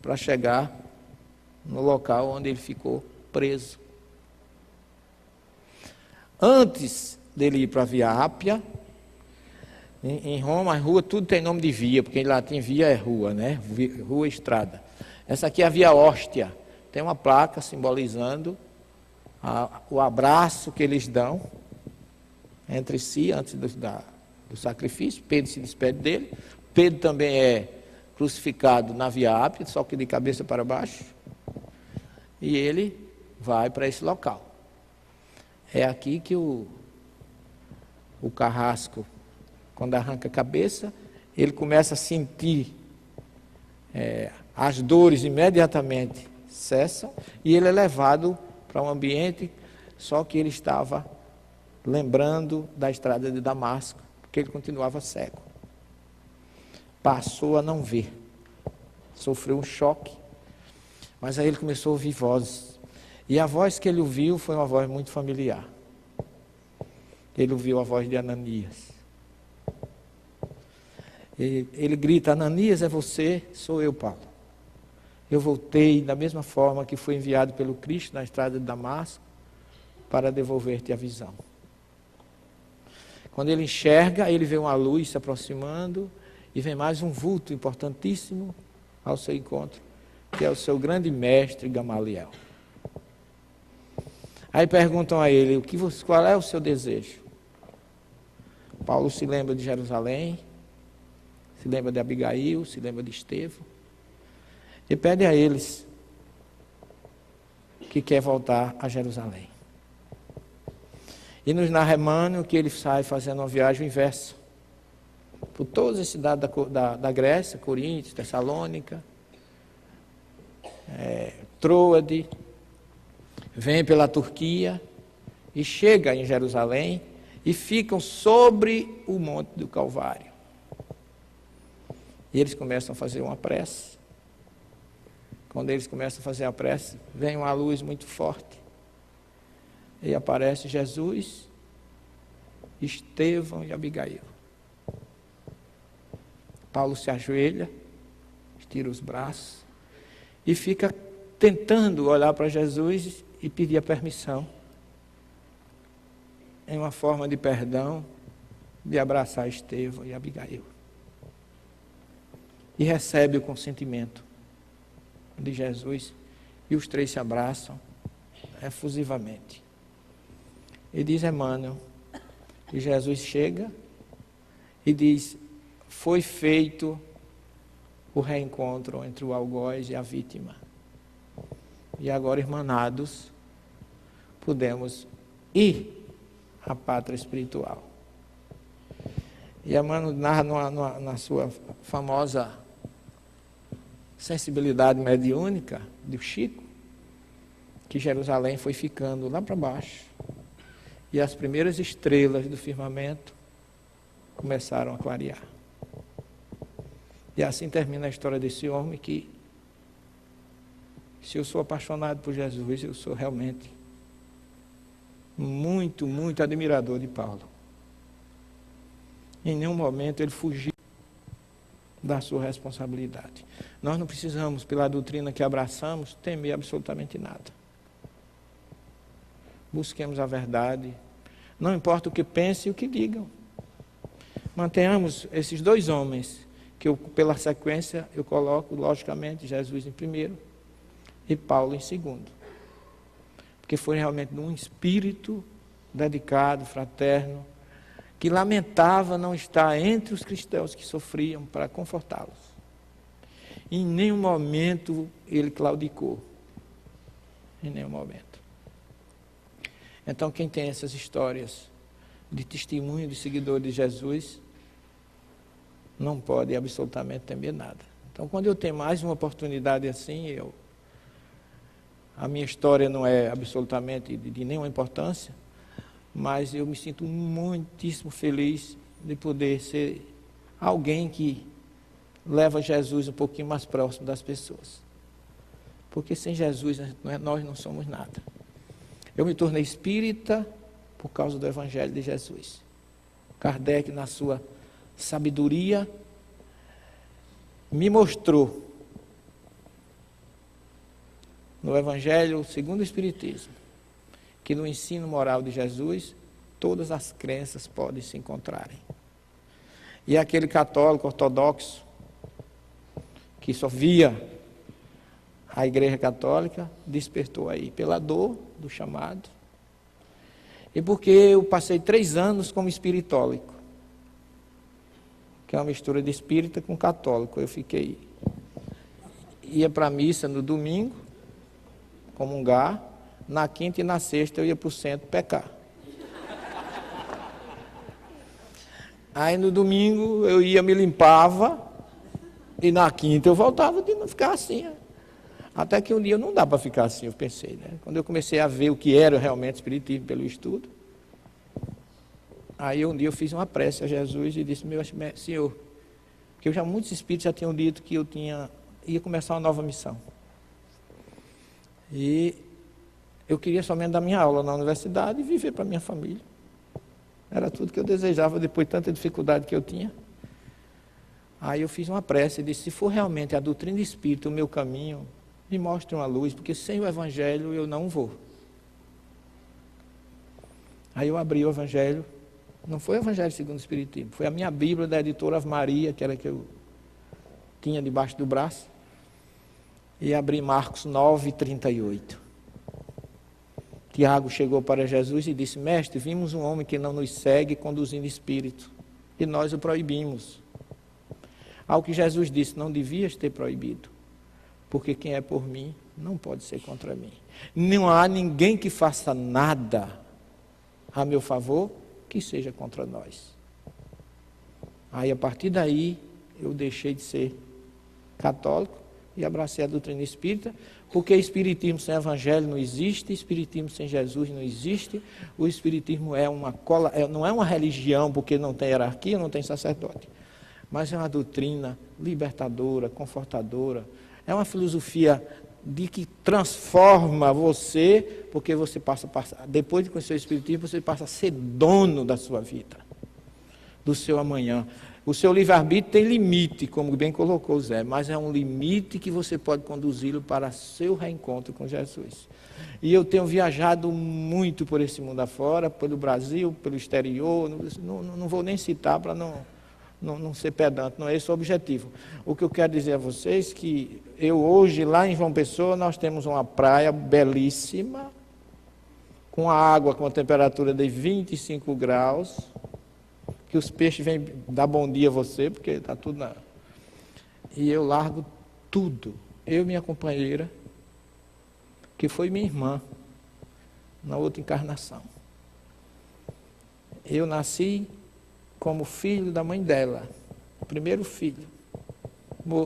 para chegar no local onde ele ficou preso. Antes dele ir para a Via Ápia, em Roma, a rua, tudo tem nome de via, porque em latim via é rua, né? Rua e estrada. Essa aqui é a Via Hóstia. Tem uma placa simbolizando o abraço que eles dão entre si, antes do sacrifício. Pedro se despede dele. Pedro também é crucificado na Via Ápia, só que de cabeça para baixo. E ele vai para esse local. É aqui que o carrasco, quando arranca a cabeça, ele começa a sentir as dores imediatamente cessam, e ele é levado para um ambiente Só que ele estava lembrando da estrada de Damasco, porque ele continuava cego. Passou a não ver. Sofreu um choque. Mas aí ele começou a ouvir vozes. E a voz que ele ouviu foi uma voz muito familiar. Ele ouviu a voz de Ananias. Ele grita: Ananias, é você? Sou eu, Paulo. Eu voltei da mesma forma que fui enviado pelo Cristo na estrada de Damasco para devolver-te a visão. Quando ele enxerga, ele vê uma luz se aproximando e vem mais um vulto importantíssimo ao seu encontro, que é o seu grande mestre Gamaliel. Aí perguntam a ele: qual é o seu desejo? Paulo se lembra de Jerusalém, se lembra de Abigail, se lembra de Estevão, e pede a eles que quer voltar a Jerusalém. E nos narra Emmanuel que ele sai fazendo uma viagem inversa, por todas as cidades da Grécia, Corinto, Tessalônica, Troade, vem pela Turquia e chega em Jerusalém e ficam sobre o Monte do Calvário. E eles começam a fazer uma prece. Quando eles começam a fazer a prece, vem uma luz muito forte. E aparece Jesus, Estevão e Abigail. Paulo se ajoelha, estira os braços e fica tentando olhar para Jesus e pedir a permissão, em uma forma de perdão, de abraçar Estevão e Abigail. E recebe o consentimento de Jesus, e os três se abraçam efusivamente. E diz Emmanuel que Jesus chega e diz: foi feito o reencontro entre o algoz e a vítima. E agora, irmanados, podemos ir à pátria espiritual. E Emmanuel narra na sua famosa sensibilidade mediúnica do Chico, que Jerusalém foi ficando lá para baixo, e as primeiras estrelas do firmamento começaram a clarear. E assim termina a história desse homem que, se eu sou apaixonado por Jesus, eu sou realmente muito, muito admirador de Paulo. Em nenhum momento ele fugiu da sua responsabilidade. Nós não precisamos, pela doutrina que abraçamos, temer absolutamente nada. Busquemos a verdade, não importa o que pensem e o que digam. Mantenhamos esses dois homens, que eu, pela sequência, eu coloco, logicamente, Jesus em primeiro e Paulo em segundo. Porque foi realmente um espírito dedicado, fraterno, que lamentava não estar entre os cristãos que sofriam para confortá-los. Em nenhum momento ele claudicou. Em nenhum momento. Então, quem tem essas histórias de testemunho de seguidor de Jesus, não pode absolutamente temer nada. Então, quando eu tenho mais uma oportunidade assim, a minha história não é absolutamente de nenhuma importância, mas eu me sinto muitíssimo feliz de poder ser alguém que leva Jesus um pouquinho mais próximo das pessoas. Porque sem Jesus nós não somos nada. Eu me tornei espírita por causa do Evangelho de Jesus. Kardec, na sua sabedoria, me mostrou no Evangelho segundo o Espiritismo que no ensino moral de Jesus todas as crenças podem se encontrarem. E aquele católico ortodoxo que só via a Igreja Católica despertou aí pela dor do chamado e porque eu passei 3 anos como espiritólico, que é uma mistura de espírita com católico. Eu ia para a missa no domingo, comungar, na quinta e na sexta eu ia para o centro pecar. Aí no domingo eu ia, me limpava, e na quinta eu voltava de não ficar assim. Até que um dia não dá para ficar assim, eu pensei, né? Quando eu comecei a ver o que era realmente espiritismo pelo estudo, aí um dia eu fiz uma prece a Jesus e disse, meu Senhor, porque muitos espíritos já tinham dito que eu ia começar uma nova missão. E eu queria somente dar minha aula na universidade e viver para minha família. Era tudo que eu desejava depois de tanta dificuldade que eu tinha. Aí eu fiz uma prece e disse, se for realmente a doutrina espírita o meu caminho, me mostre uma luz, porque sem o Evangelho eu não vou. Aí eu abri o Evangelho, não foi o Evangelho segundo o Espiritismo, foi a minha Bíblia da editora Ave Maria, que era a que eu tinha debaixo do braço, e abri Marcos 9:38. Tiago chegou para Jesus e disse, mestre, vimos um homem que não nos segue conduzindo espírito, e nós o proibimos. Ao que Jesus disse, não devias ter proibido, porque quem é por mim não pode ser contra mim. Não há ninguém que faça nada a meu favor que seja contra nós. Aí a partir daí eu deixei de ser católico e abracei a doutrina espírita, porque espiritismo sem evangelho não existe, espiritismo sem Jesus não existe. O espiritismo não é uma religião porque não tem hierarquia, não tem sacerdote, mas é uma doutrina libertadora, confortadora. É uma filosofia de que transforma você, porque você depois de conhecer o Espiritismo, você passa a ser dono da sua vida, do seu amanhã. O seu livre-arbítrio tem limite, como bem colocou o Zé, mas é um limite que você pode conduzi-lo para seu reencontro com Jesus. E eu tenho viajado muito por esse mundo afora, pelo Brasil, pelo exterior, não vou nem citar para não ser pedante, não é esse o objetivo. O que eu quero dizer a vocês é que hoje, lá em João Pessoa, nós temos uma praia belíssima, com a água com a temperatura de 25 graus, que os peixes vêm dar bom dia a você, porque está tudo na... E eu largo tudo. Eu e minha companheira, que foi minha irmã, na outra encarnação. Eu nasci como filho da mãe dela, o primeiro filho.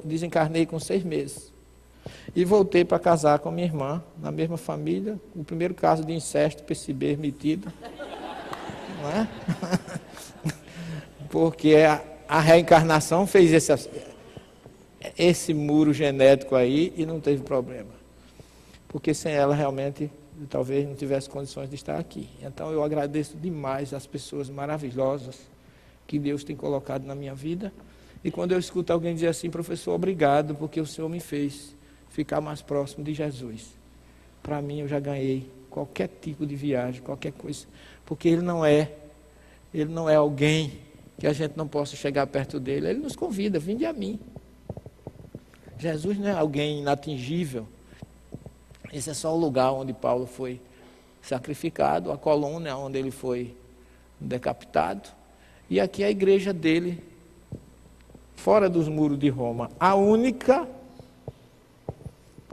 Desencarnei com 6 meses. E voltei para casar com minha irmã, na mesma família, o primeiro caso de incesto permitido. Não é? Porque a reencarnação fez esse muro genético aí e não teve problema. Porque sem ela realmente talvez não tivesse condições de estar aqui. Então eu agradeço demais as pessoas maravilhosas que Deus tem colocado na minha vida. E quando eu escuto alguém dizer assim, professor, obrigado, porque o Senhor me fez ficar mais próximo de Jesus. Para mim eu já ganhei qualquer tipo de viagem, qualquer coisa. Porque Ele não é alguém que a gente não possa chegar perto dele. Ele nos convida, vinde a mim. Jesus não é alguém inatingível. Esse é só o lugar onde Paulo foi sacrificado, a coluna onde ele foi decapitado. E aqui é a igreja dele, fora dos muros de Roma. A única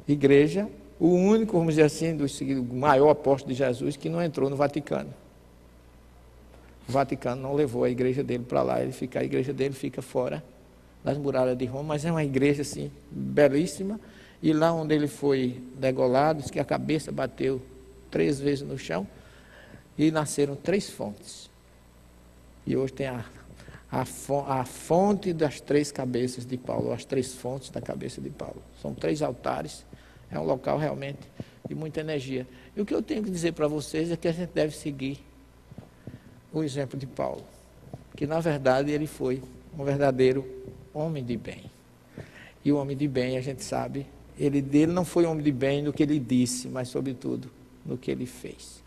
igreja, o único, vamos dizer assim, o maior apóstolo de Jesus que não entrou no Vaticano. O Vaticano não levou a igreja dele para lá, a igreja dele fica fora das muralhas de Roma, mas é uma igreja assim, belíssima, e lá onde ele foi degolado, diz que a cabeça bateu 3 vezes no chão, e nasceram 3 fontes. E hoje tem a fonte das 3 cabeças de Paulo, as 3 fontes da cabeça de Paulo. São 3 altares, é um local realmente de muita energia. E o que eu tenho que dizer para vocês é que a gente deve seguir o exemplo de Paulo, que na verdade ele foi um verdadeiro homem de bem. E o homem de bem, a gente sabe, ele não foi homem de bem no que ele disse, mas sobretudo no que ele fez.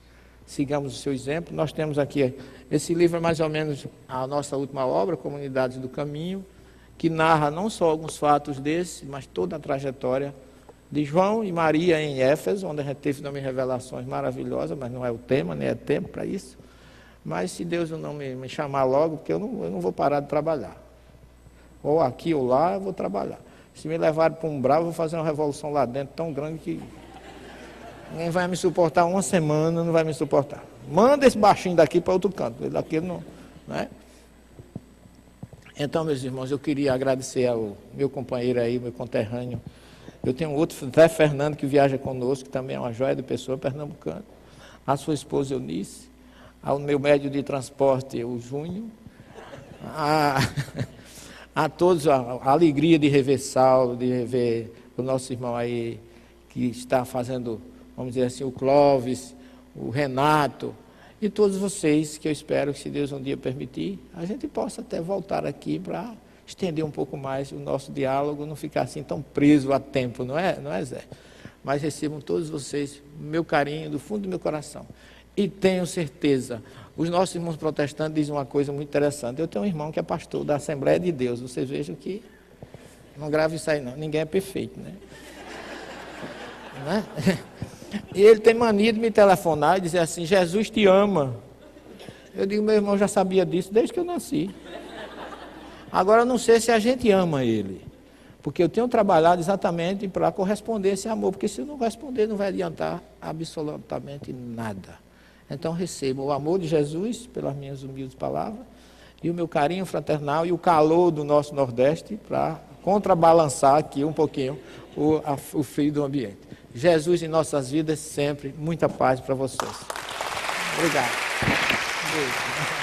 Sigamos o seu exemplo. Nós temos aqui, esse livro é mais ou menos a nossa última obra, Comunidades do Caminho, que narra não só alguns fatos desses, mas toda a trajetória de João e Maria em Éfeso, onde a gente teve também revelações maravilhosas, mas não é o tema, nem é tempo para isso. Mas se Deus não me chamar logo, porque eu não vou parar de trabalhar. Ou aqui ou lá, eu vou trabalhar. Se me levarem para um bravo, eu vou fazer uma revolução lá dentro tão grande que ninguém vai me suportar 1 semana, não vai me suportar. Manda esse baixinho daqui para outro canto, ele daqui não é? Então, meus irmãos, eu queria agradecer ao meu companheiro aí, meu conterrâneo, Eu tenho outro, Zé Fernando, que viaja conosco, que também é uma joia de pessoa, pernambucano. A sua esposa Eunice, ao meu médio de transporte, o Júnior. A todos a alegria de rever Saulo, de rever o nosso irmão aí, que está fazendo, vamos dizer assim, o Clóvis, o Renato, e todos vocês, que eu espero que, se Deus um dia permitir, a gente possa até voltar aqui para estender um pouco mais o nosso diálogo, não ficar assim tão preso a tempo, não é, Zé? Mas recebam todos vocês meu carinho do fundo do meu coração. E tenho certeza, os nossos irmãos protestantes dizem uma coisa muito interessante. Eu tenho um irmão que é pastor da Assembleia de Deus, vocês vejam que, não grave isso aí não, ninguém é perfeito, né? Né? E ele tem mania de me telefonar e dizer assim: Jesus te ama. Eu digo: meu irmão já sabia disso desde que eu nasci. Agora eu não sei se a gente ama ele, porque eu tenho trabalhado exatamente para corresponder esse amor, porque se eu não responder não vai adiantar absolutamente nada. Então recebam o amor de Jesus pelas minhas humildes palavras e o meu carinho fraternal e o calor do nosso Nordeste para contrabalançar aqui um pouquinho o frio do ambiente. Jesus em nossas vidas sempre, muita paz para vocês. Obrigado. Beijo.